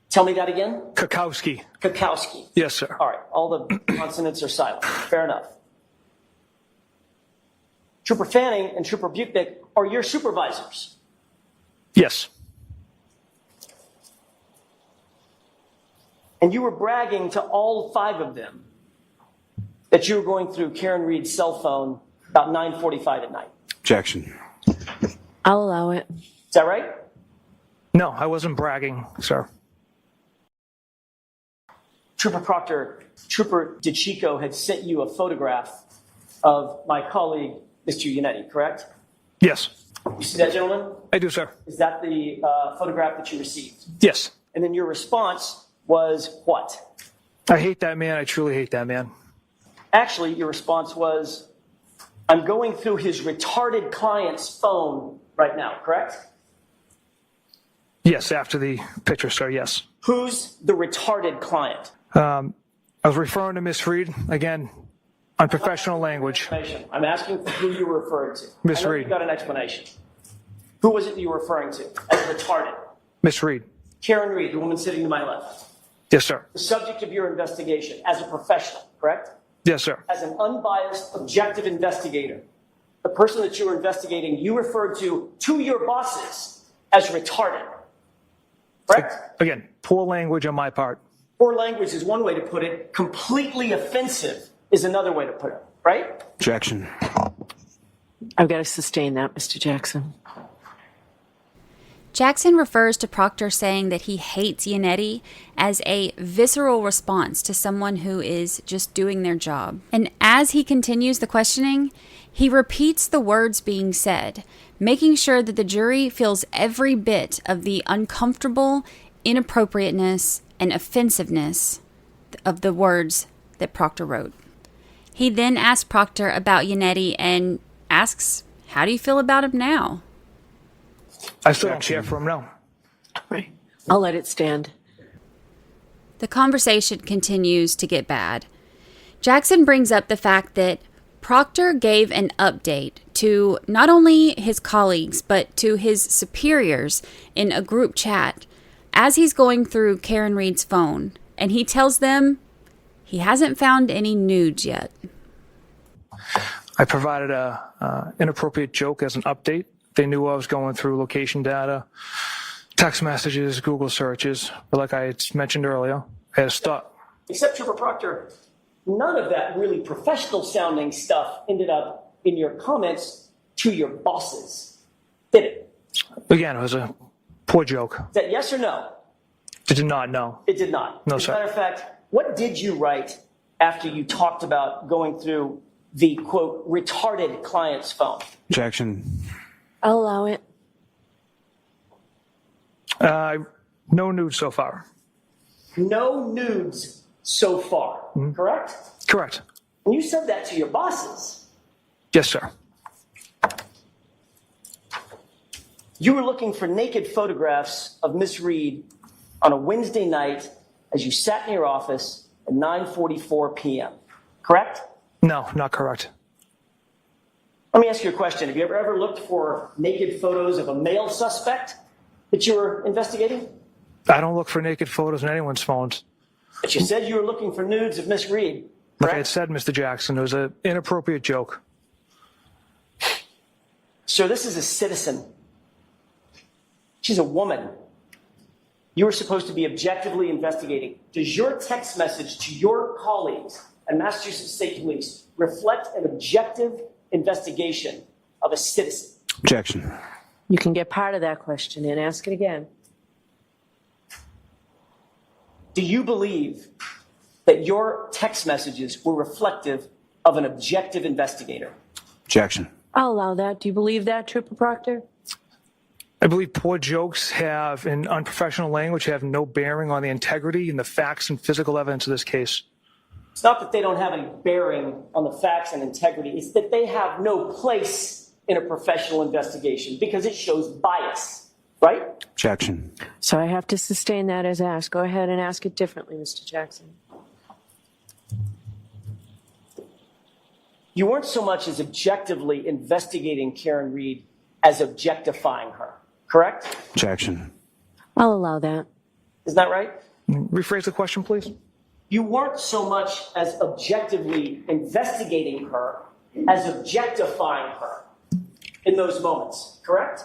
Tell me that again? Kokowski. Kokowski. Yes, sir. All right, all the consonants are silent. Fair enough. Trooper Fanning and Trooper Buchnick are your supervisors? Yes. And you were bragging to all 5 of them that you were going through Karen Reed's cell phone about 9:45 at night. Objection. I'll allow it. Is that right? No, I wasn't bragging, sir. Trooper Proctor, Trooper DeChico had sent you a photograph of my colleague, Mr. Unetti, correct? Yes. You see that, gentleman? I do, sir. Is that the photograph that you received? Yes. And then your response was what? I hate that man. I truly hate that man. Actually, your response was, I'm going through his retarded client's phone right now, correct? Yes, after the picture, sir, yes. Who's the retarded client? I was referring to Miss Reed, again, unprofessional language. I'm asking for who you were referring to. Miss I know Reed. You got an explanation. Who was it you were referring to as retarded? Miss Reed. Karen Reed, the woman sitting to my left. Yes, sir. The subject of your investigation as a professional, correct? Yes, sir. As an unbiased, objective investigator, the person that you were investigating, you referred to your bosses as retarded, correct? Again, poor language on my part. Poor language is one way to put it. Completely offensive is another way to put it, right? Objection. I've got to sustain that, Mr. Jackson. Jackson refers to Proctor saying that he hates Yannetti as a visceral response to someone who is just doing their job. And as he continues the questioning, he repeats the words being said, making sure that the jury feels every bit of the uncomfortable inappropriateness and offensiveness of the words that Proctor wrote. He then asks Proctor about Yannetti and asks, how do you feel about him now? I still don't care for him now. Right. I'll let it stand. The conversation continues to get bad. Jackson brings up the fact that Proctor gave an update to not only his colleagues, but to his superiors in a group chat as he's going through Karen Reed's phone. And he tells them he hasn't found any nudes yet. I provided a inappropriate joke as an update. They knew I was going through location data, text messages, Google searches. But like I had mentioned earlier, I had to stop. Except Trooper Proctor, none of that really professional sounding stuff ended up in your comments to your bosses, did it? Again, it was a poor joke. Is that yes or no? It did not, no. It did not. No, As a sir. matter of fact, what did you write after you talked about going through the, quote, retarded client's phone? Objection. I'll allow it. No nudes so far. No nudes so far, correct? Correct. And you said that to your bosses. Yes, sir. You were looking for naked photographs of Miss Reed on a Wednesday night as you sat in your office at 9:44 p.m., correct? No, not correct. Let me ask you a question. Have you ever looked for naked photos of a male suspect that you were investigating? I don't look for naked photos on anyone's phones. But you said you were looking for nudes of Miss Reed. Like I had said, Mr. Jackson, it was an inappropriate joke. Sir, this is a citizen. She's a woman. You were supposed to be objectively investigating. Does your text message to your colleagues at Massachusetts State Police reflect an objective investigation of a citizen? Objection. You can get part of that question and ask it again. Do you believe that your text messages were reflective of an objective investigator? Objection. I'll allow that. Do you believe that, Trooper Proctor? I believe poor jokes have, in unprofessional language, have no bearing on the integrity and the facts and physical evidence of this case. It's not that they don't have any bearing on the facts and integrity. It's that they have no place in a professional investigation because it shows bias, right? Objection. So I have to sustain that as asked. Go ahead and ask it differently, Mr. Jackson. You weren't so much as objectively investigating Karen Reed as objectifying her, correct? Objection. I'll allow that. Isn't that right? Rephrase the question, please. You weren't so much as objectively investigating her as objectifying her in those moments, correct?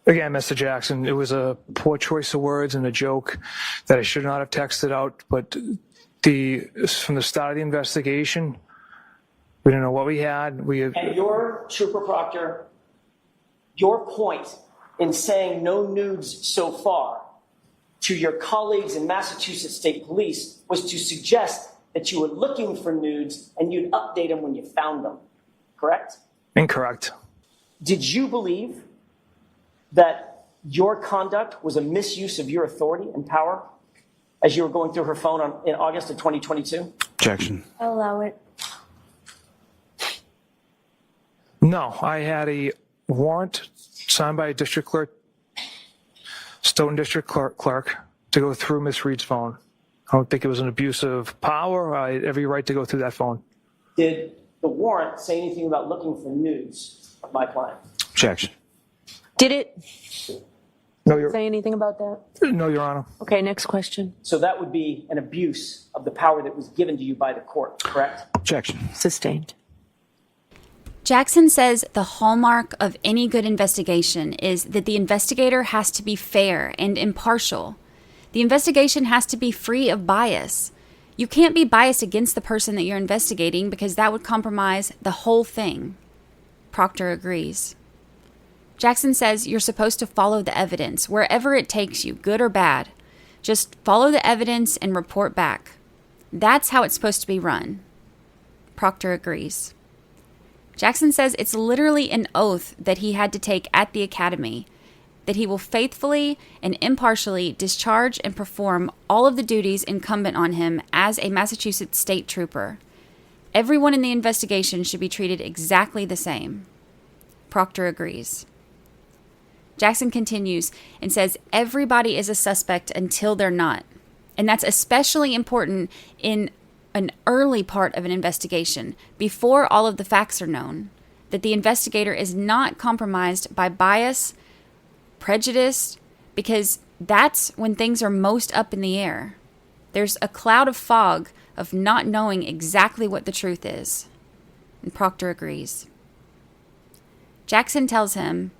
Again, Mr. Jackson, it was a poor choice of words and a joke that I should not have texted out, but from the start of the investigation, we didn't know what we had. And your, Trooper Proctor, your point in saying no nudes so far to your colleagues in Massachusetts State Police was to suggest that you were looking for nudes and you'd update them when you found them, correct? Incorrect. Did you believe that your conduct was a misuse of your authority and power as you were going through her phone in August of 2022? Objection. I'll allow it. No, I had a warrant signed by a district clerk, Stoughton district clerk, to go through Miss Reed's phone. I don't think it was an abuse of power. I had every right to go through that phone. Did the warrant say anything about looking for nudes of my client? Objection. Did it No, say anything about that? No, Your Honor. Okay, next question. So that would be an abuse of the power that was given to you by the court, correct? Objection. Sustained. Jackson says the hallmark of any good investigation is that the investigator has to be fair and impartial. The investigation has to be free of bias. You can't be biased against the person that you're investigating because that would compromise the whole thing. Proctor agrees. Jackson says you're supposed to follow the evidence wherever it takes you, good or bad. Just follow the evidence and report back. That's how it's supposed to be run. Proctor agrees. Jackson says it's literally an oath that he had to take at the academy, that he will faithfully and impartially discharge and perform all of the duties incumbent on him as a Massachusetts state trooper. Everyone in the investigation should be treated exactly the same. Proctor agrees. Jackson continues and says everybody is a suspect until they're not. And that's especially important in an early part of an investigation, before all of the facts are known, that the investigator is not compromised by bias, prejudice, because that's when things are most up in the air. There's a cloud of fog of not knowing exactly what the truth is. And Proctor agrees. Jackson tells him,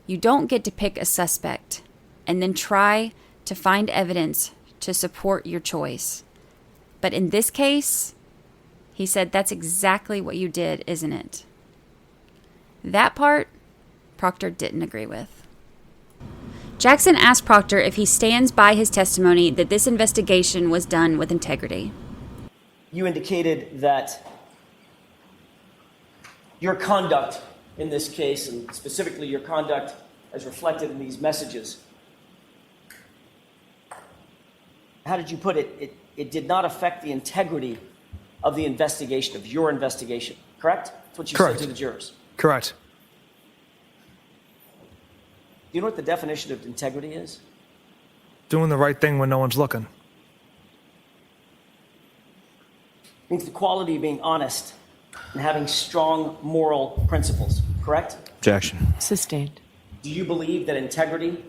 you don't get to pick a suspect and then try to find evidence to support your choice. But in this case, he said, that's exactly what you did, isn't it? That part, Proctor didn't agree with. Jackson asked Proctor if he stands by his testimony that this investigation was done with integrity. You indicated that your conduct in this case, and specifically your conduct as reflected in these messages, how did you put it? It did not affect the integrity of the investigation, of your investigation, correct? That's what you Correct. said to the jurors. Correct. Do you know what the definition of integrity is? Doing the right thing when no one's looking. It means the quality of being honest and having strong moral principles, correct? Objection. Sustained. Do you believe that integrity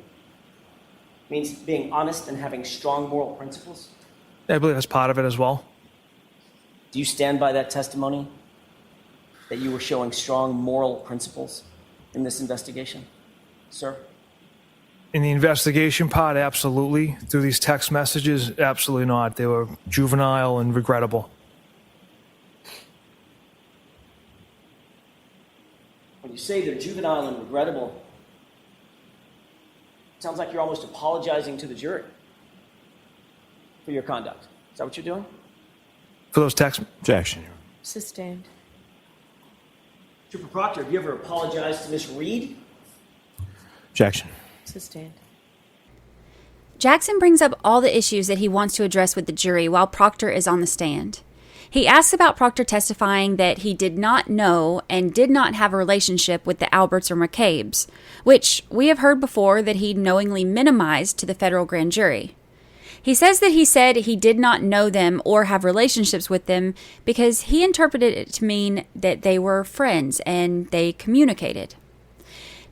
means being honest and having strong moral principles? I believe that's part of it as well. Do you stand by that testimony that you were showing strong moral principles in this investigation, sir? In the investigation part, absolutely. Through these text messages, absolutely not. They were juvenile and regrettable. When you say they're juvenile and regrettable, it sounds like you're almost apologizing to the jury for your conduct. Is that what you're doing? For those text... Objection. Sustained. Trooper Proctor, have you ever apologized to Miss Reed? Objection. Sustained. Jackson brings up all the issues that he wants to address with the jury while Proctor is on the stand. He asks about Proctor testifying that he did not know and did not have a relationship with the Alberts or McCabe's, which we have heard before that he knowingly minimized to the federal grand jury. He says that he said he did not know them or have relationships with them because he interpreted it to mean that they were friends and they communicated.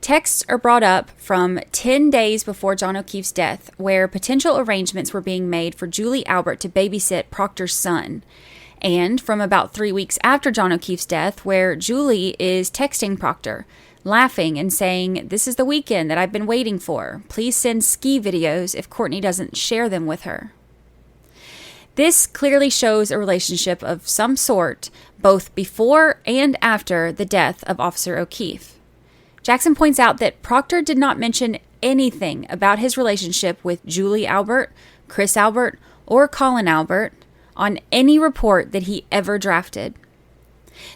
Texts are brought up from 10 days before John O'Keefe's death, where potential arrangements were being made for Julie Albert to babysit Proctor's son, and from about 3 weeks after John O'Keefe's death, where Julie is texting Proctor, laughing and saying, "This is the weekend that I've been waiting for. Please send ski videos if Courtney doesn't share them with her." This clearly shows a relationship of some sort, both before and after the death of Officer O'Keefe. Jackson points out that Proctor did not mention anything about his relationship with Julie Albert, Chris Albert, or Colin Albert on any report that he ever drafted.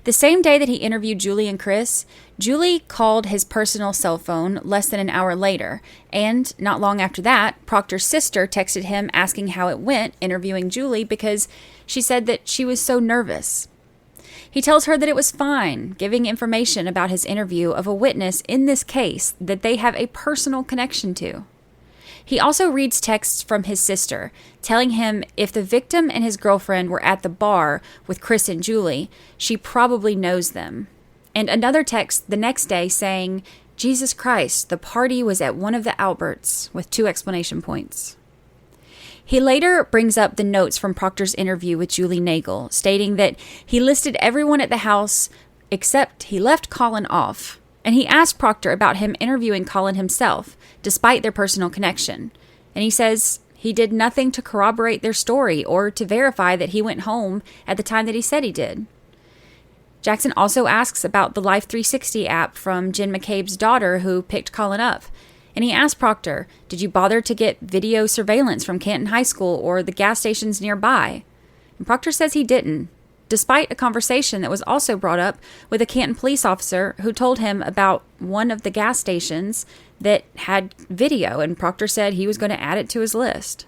The same day that he interviewed Julie and Chris, Julie called his personal cell phone less than an hour later, and not long after that, Proctor's sister texted him asking how it went interviewing Julie because she said that she was so nervous. He tells her that it was fine, giving information about his interview of a witness in this case that they have a personal connection to. He also reads texts from his sister, telling him if the victim and his girlfriend were at the bar with Chris and Julie, she probably knows them. And another text the next day saying, "Jesus Christ, the party was at one of the Alberts," with 2 exclamation points. He later brings up the notes from Proctor's interview with Julie Nagel, stating that he listed everyone at the house except he left Colin off. And he asked Proctor about him interviewing Colin himself, despite their personal connection. And he says he did nothing to corroborate their story or to verify that he went home at the time that he said he did. Jackson also asks about the Life 360 app from Jen McCabe's daughter who picked Colin up. And he asked Proctor, did you bother to get video surveillance from Canton High School or the gas stations nearby? And Proctor says he didn't, despite a conversation that was also brought up with a Canton police officer who told him about one of the gas stations that had video, and Proctor said he was going to add it to his list.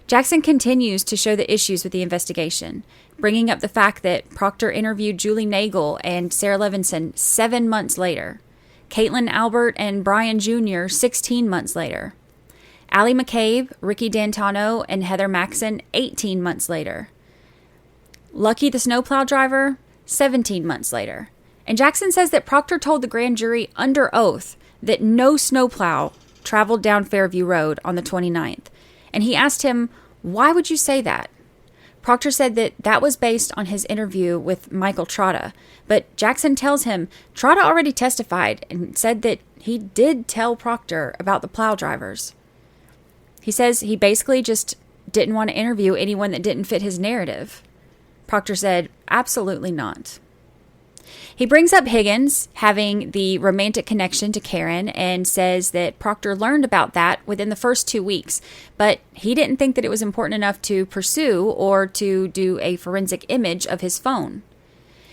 Jackson continues to show the issues with the investigation, bringing up the fact that Proctor interviewed Julie Nagel and Sarah Levinson 7 months later, Caitlin Albert and Brian Jr. 16 months later, Allie McCabe, Ricky D'Antano, and Heather Maxson 18 months later, Lucky the snowplow driver 17 months later. And Jackson says that Proctor told the grand jury under oath that no snowplow traveled down Fairview Road on the 29th. And he asked him, why would you say that? Proctor said that that was based on his interview with Michael Trotta. But Jackson tells him Trotta already testified and said that he did tell Proctor about the plow drivers. He says he basically just didn't want to interview anyone that didn't fit his narrative. Proctor said, absolutely not. He brings up Higgins having the romantic connection to Karen and says that Proctor learned about that within the first 2 weeks, but he didn't think that it was important enough to pursue or to do a forensic image of his phone.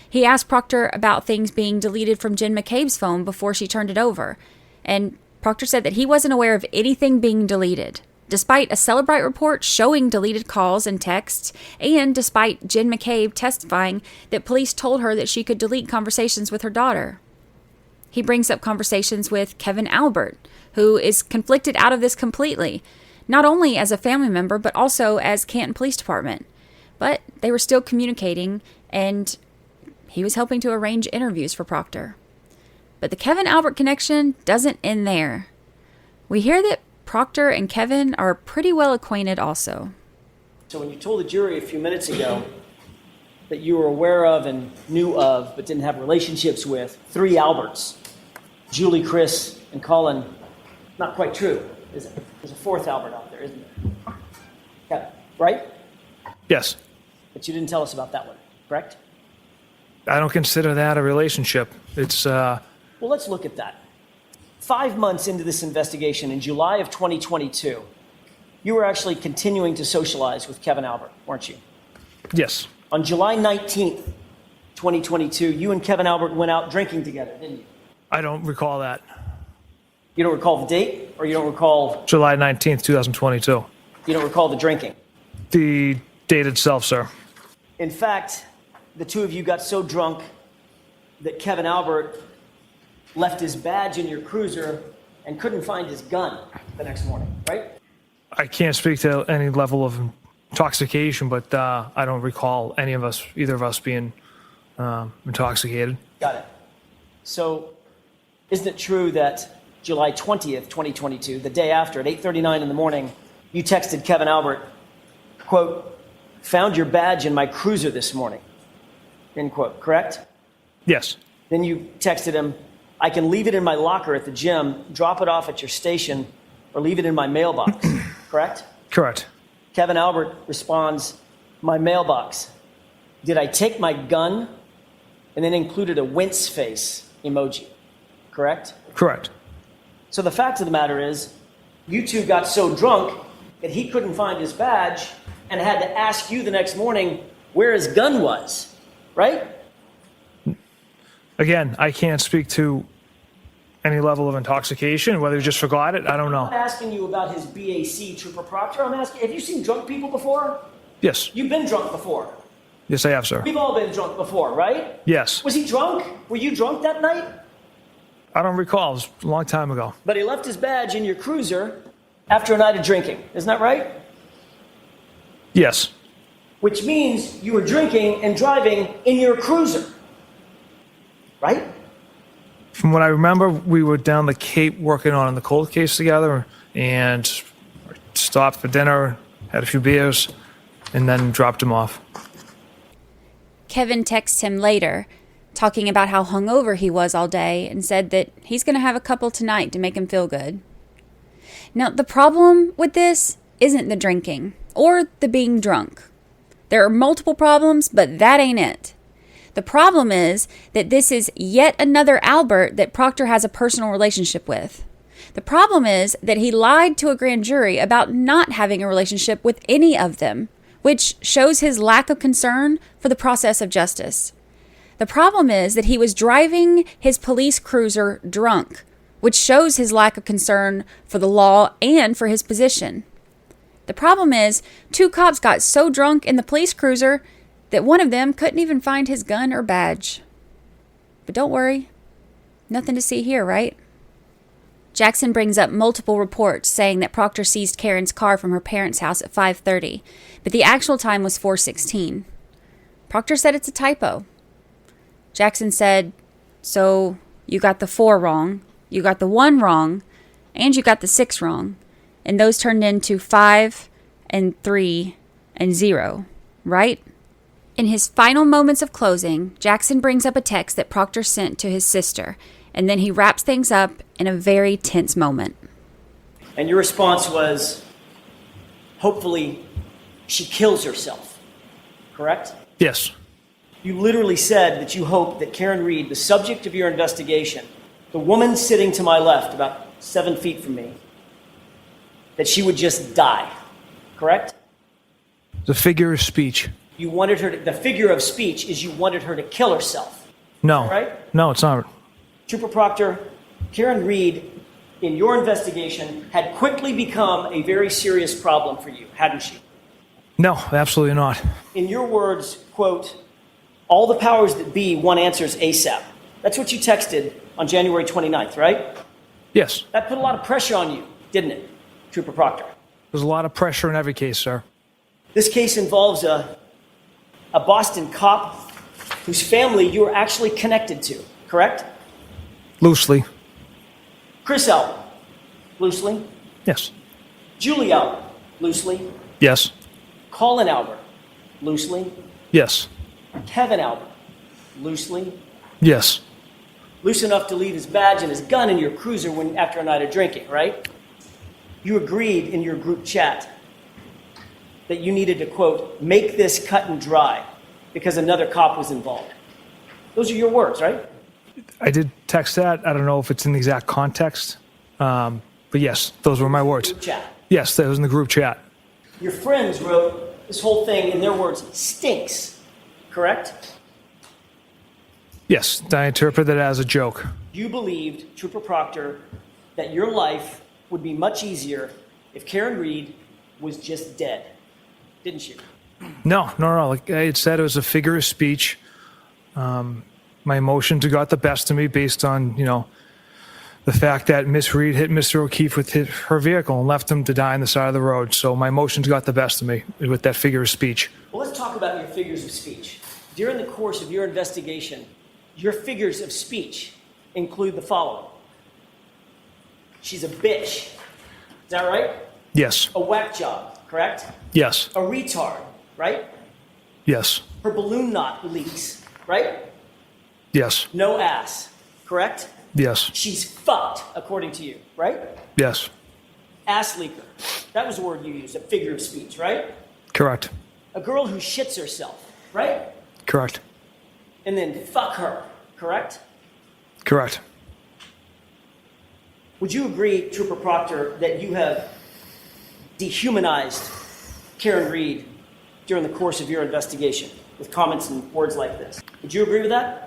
He asked Proctor about things being deleted from Jen McCabe's phone before she turned it over, and Proctor said that he wasn't aware of anything being deleted, despite a Celebrite report showing deleted calls and texts, and despite Jen McCabe testifying that police told her that she could delete conversations with her daughter. He brings up conversations with Kevin Albert, who is conflicted out of this completely, not only as a family member, but also as Canton Police Department. But they were still communicating, and he was helping to arrange interviews for Proctor. But the Kevin Albert connection doesn't end there. We hear that Proctor and Kevin are pretty well acquainted also. So when you told the jury a few minutes ago that you were aware of and knew of but didn't have relationships with 3 Alberts, Julie, Chris, and Colin, not quite true, is it? There's a 4th Albert out there, isn't there? Yeah, right? Yes. But you didn't tell us about that one, correct? I don't consider that a relationship. It's, Well, let's look at that. 5 months into this investigation, in July of 2022, you were actually continuing to socialize with Kevin Albert, weren't you? Yes. On July 19th, 2022, you and Kevin Albert went out drinking together, didn't you? I don't recall that. You don't recall the date, or you don't recall... July 19th, 2022. You don't recall the drinking? The date itself, sir. In fact, the two of you got so drunk that Kevin Albert left his badge in your cruiser and couldn't find his gun the next morning, right? I can't speak to any level of intoxication, but I don't recall either of us being intoxicated. Got it. So, isn't it true that July 20th, 2022, the day after, at 8:39 in the morning, you texted Kevin Albert, quote, found your badge in my cruiser this morning, end quote, correct? Yes. Then you texted him, I can leave it in my locker at the gym, drop it off at your station, or leave it in my mailbox, correct? Correct. Kevin Albert responds, my mailbox. Did I take my gun? And then included a wince face emoji, correct? Correct. So the fact of the matter is, you two got so drunk that he couldn't find his badge and had to ask you the next morning where his gun was, right? Again, I can't speak to any level of intoxication, whether he just forgot it, I don't know. I'm not asking you about his BAC, Trooper Proctor. I'm asking, have you seen drunk people before? Yes. You've been drunk before. Yes, I have, sir. We've all been drunk before, right? Yes. Was he drunk? Were you drunk that night? I don't recall. It was a long time ago. But he left his badge in your cruiser after a night of drinking. Isn't that right? Yes. Which means you were drinking and driving in your cruiser. Right? From what I remember, we were down the Cape working on the cold case together and stopped for dinner, had a few beers, and then dropped him off. Kevin texts him later, talking about how hungover he was all day, and said that he's going to have a couple tonight to make him feel good. Now, the problem with this isn't the drinking or the being drunk. There are multiple problems, but that ain't it. The problem is that this is yet another Albert that Proctor has a personal relationship with. The problem is that he lied to a grand jury about not having a relationship with any of them, which shows his lack of concern for the process of justice. The problem is that he was driving his police cruiser drunk, which shows his lack of concern for the law and for his position. The problem is 2 cops got so drunk in the police cruiser that one of them couldn't even find his gun or badge. But don't worry, nothing to see here, right? Jackson brings up multiple reports saying that Proctor seized Karen's car from her parents' house at 5:30, but the actual time was 4:16. Proctor said it's a typo. Jackson said, so you got the 4 wrong, you got the 1 wrong, and you got the 6 wrong, and those turned into 5 and 3 and 0, right? In his final moments of closing, Jackson brings up a text that Proctor sent to his sister, and then he wraps things up in a very tense moment. And your response was, hopefully she kills herself, correct? Yes. You literally said that you hope that Karen Reed, the subject of your investigation, the woman sitting to my left, about 7 feet from me, that she would just die, correct? The figure of speech. You wanted her to, the figure of speech is you wanted her to kill herself. No. Right? No, it's not. Trooper Proctor, Karen Reed, in your investigation, had quickly become a very serious problem for you, hadn't she? No, absolutely not. In your words, quote, all the powers that be want answers ASAP. That's what you texted on January 29th, right? Yes. That put a lot of pressure on you, didn't it, Trooper Proctor? There's a lot of pressure in every case, sir. This case involves a Boston cop whose family you were actually connected to, correct? Loosely. Chris Albert, loosely. Yes. Julie Albert, loosely. Yes. Colin Albert, loosely. Yes. Kevin Albert, loosely. Yes. Loose enough to leave his badge and his gun in your cruiser after a night of drinking, right? You agreed in your group chat that you needed to, quote, make this cut and dry because another cop was involved. Those are your words, right? I did text that. I don't know if it's in the exact context. But yes, those were my words. Group chat. Yes, that was in the group chat. Your friends wrote this whole thing, in their words, stinks, correct? Yes, I interpret that as a joke. You believed, Trooper Proctor, that your life would be much easier if Karen Reed was just dead, didn't you? No. Like I had said, it was a figure of speech. My emotions got the best of me based on, the fact that Miss Reed hit Mr. O'Keefe with her vehicle and left him to die on the side of the road. So my emotions got the best of me with that figure of speech. Well, let's talk about your figures of speech. During the course of your investigation, your figures of speech include the following. She's a bitch. Is that right? Yes. A whack job, correct? Yes. A retard, right? Yes. Her balloon knot leaks, right? Yes. No ass, correct? Yes. She's fucked, according to you, right? Yes. Ass leaker. That was the word you used, a figure of speech, right? Correct. A girl who shits herself, right? Correct. And then fuck her, correct? Correct. Would you agree, Trooper Proctor, that you have dehumanized Karen Reed during the course of your investigation with comments and words like this? Would you agree with that?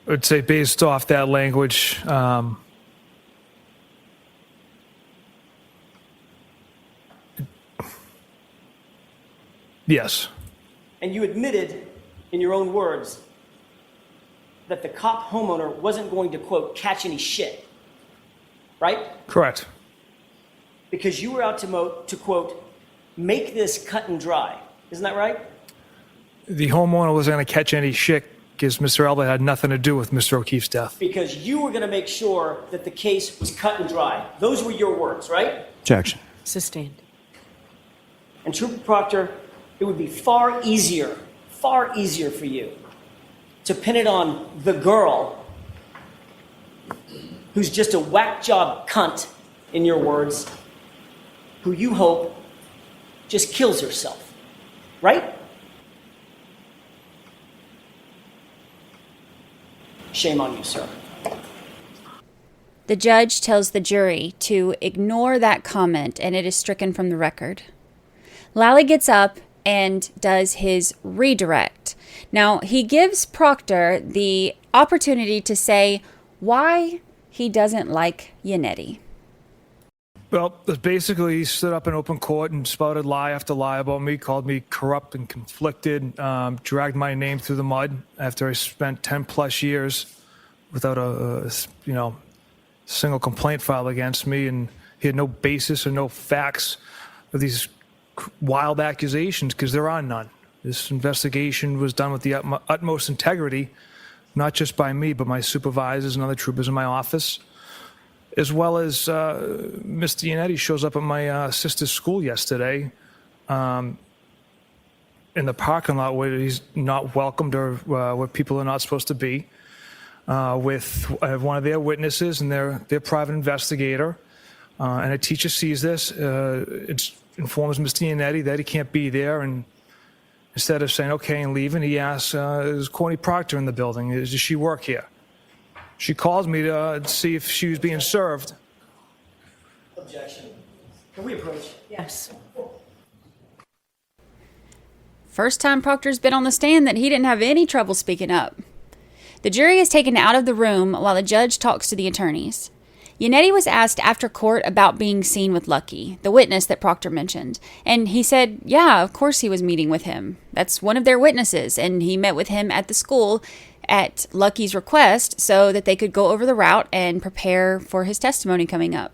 I would say based off that language, yes. And you admitted, in your own words, that the cop homeowner wasn't going to, quote, catch any shit, right? Correct. Because you were out to quote, make this cut and dry. Isn't that right? The homeowner wasn't going to catch any shit because Mr. Albert had nothing to do with Mr. O'Keefe's death. Because you were going to make sure that the case was cut and dry. Those were your words, right? Objection. Sustained. And Trooper Proctor, it would be far easier for you to pin it on the girl who's just a whack job cunt, in your words, who you hope just kills herself, right? Shame on you, sir. The judge tells the jury to ignore that comment, and it is stricken from the record. Lally gets up and does his redirect. Now, he gives Proctor the opportunity to say why he doesn't like Yannetti. Well, basically, he stood up in open court and spouted lie after lie about me, called me corrupt and conflicted, dragged my name through the mud after I spent 10 plus years without a single complaint filed against me, and he had no basis or no facts of these wild accusations because there are none. This investigation was done with the utmost integrity, not just by me, but my supervisors and other troopers in my office, as well as Mr. Yannetti shows up at my sister's school yesterday in the parking lot where he's not welcomed or where people are not supposed to be, with one of their witnesses and their private investigator. And a teacher sees this, informs Mr. Yannetti that he can't be there, and instead of saying okay and leaving, he asks, is Courtney Proctor in the building? Does she work here? She calls me to see if she was being served. Objection. Can we approach? Yes. First time Proctor's been on the stand that he didn't have any trouble speaking up. The jury is taken out of the room while the judge talks to the attorneys. Yannetti was asked after court about being seen with Lucky, the witness that Proctor mentioned, and he said, yeah, of course he was meeting with him. That's one of their witnesses, and he met with him at the school at Lucky's request so that they could go over the route and prepare for his testimony coming up.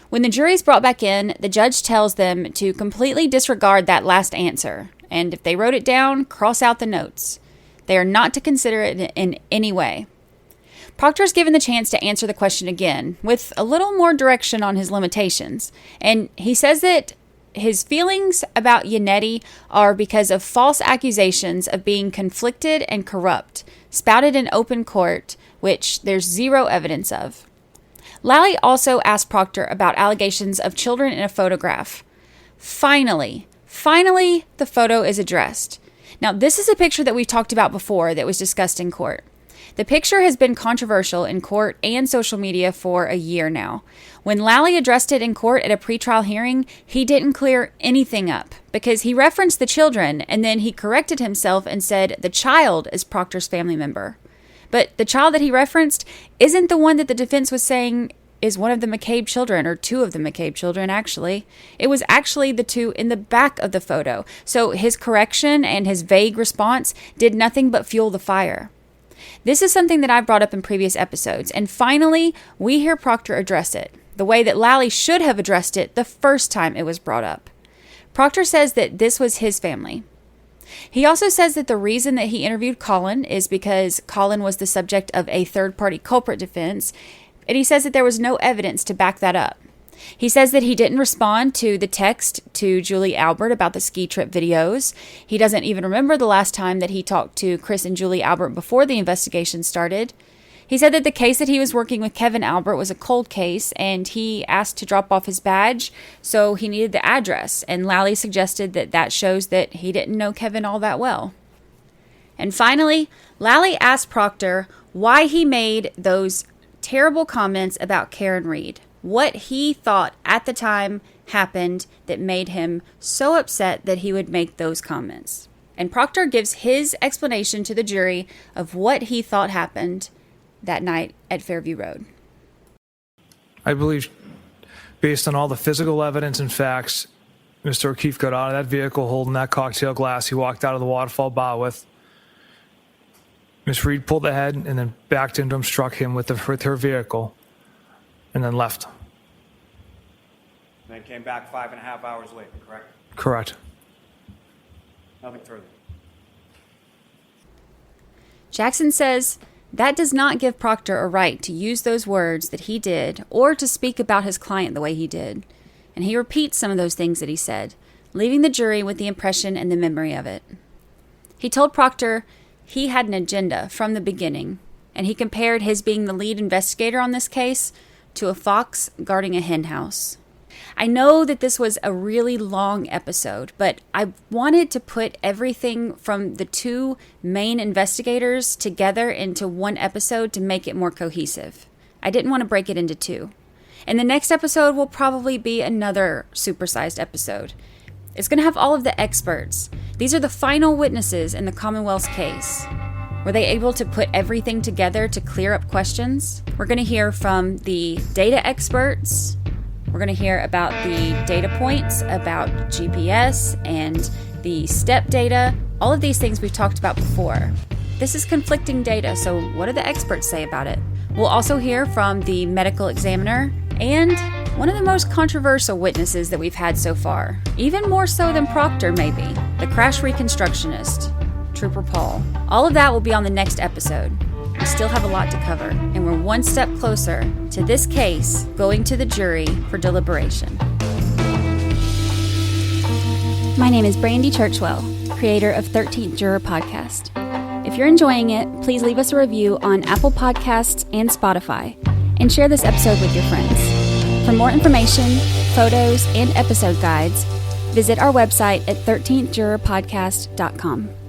When the jury's brought back in, the judge tells them to completely disregard that last answer, and if they wrote it down, cross out the notes. They are not to consider it in any way. Proctor is given the chance to answer the question again, with a little more direction on his limitations, and he says that his feelings about Yannetti are because of false accusations of being conflicted and corrupt, spouted in open court, which there's zero evidence of. Lally also asked Proctor about allegations of children in a photograph. Finally, the photo is addressed. Now, this is a picture that we've talked about before that was discussed in court. The picture has been controversial in court and social media for a year now. When Lally addressed it in court at a pretrial hearing, he didn't clear anything up because he referenced the children and then he corrected himself and said the child is Proctor's family member. But the child that he referenced isn't the one that the defense was saying is one of the McCabe children, or two of the McCabe children, actually. It was actually the two in the back of the photo. So his correction and his vague response did nothing but fuel the fire. This is something that I've brought up in previous episodes, and finally, we hear Proctor address it, the way that Lally should have addressed it the first time it was brought up. Proctor says that this was his family. He also says that the reason that he interviewed Colin is because Colin was the subject of a third-party culprit defense, and he says that there was no evidence to back that up. He says that he didn't respond to the text to Julie Albert about the ski trip videos. He doesn't even remember the last time that he talked to Chris and Julie Albert before the investigation started. He said that the case that he was working with Kevin Albert was a cold case, and he asked to drop off his badge, so he needed the address, and Lally suggested that that shows that he didn't know Kevin all that well. And finally, Lally asked Proctor why he made those terrible comments about Karen Reed. What he thought at the time happened that made him so upset that he would make those comments. And Proctor gives his explanation to the jury of what he thought happened that night at Fairview Road. I believe, based on all the physical evidence and facts, Mr. O'Keefe got out of that vehicle holding that cocktail glass he walked out of the Waterfall bar with. Miss Reed pulled ahead and then backed into him, struck him with her vehicle, and then left. And then came back 5.5 hours later, correct? Correct. Nothing further. Jackson says that does not give Proctor a right to use those words that he did or to speak about his client the way he did. And he repeats some of those things that he said, leaving the jury with the impression and the memory of it. He told Proctor he had an agenda from the beginning, and he compared his being the lead investigator on this case to a fox guarding a hen house. I know that this was a really long episode, but I wanted to put everything from the two main investigators together into one episode to make it more cohesive. I didn't want to break it into two. And the next episode will probably be another supersized episode. It's going to have all of the experts. These are the final witnesses in the Commonwealth's case. Were they able to put everything together to clear up questions? We're going to hear from the data experts. We're going to hear about the data points, about GPS and the step data. All of these things we've talked about before. This is conflicting data, so what do the experts say about it? We'll also hear from the medical examiner and one of the most controversial witnesses that we've had so far, even more so than Proctor maybe, the crash reconstructionist, Trooper Paul. All of that will be on the next episode. We still have a lot to cover, and we're one step closer to this case going to the jury for deliberation. My name is Brandi Churchwell, creator of 13th Juror Podcast. If you're enjoying it, please leave us a review on Apple Podcasts and Spotify, and share this episode with your friends. For more information, photos, and episode guides, visit our website at 13thjurorpodcast.com.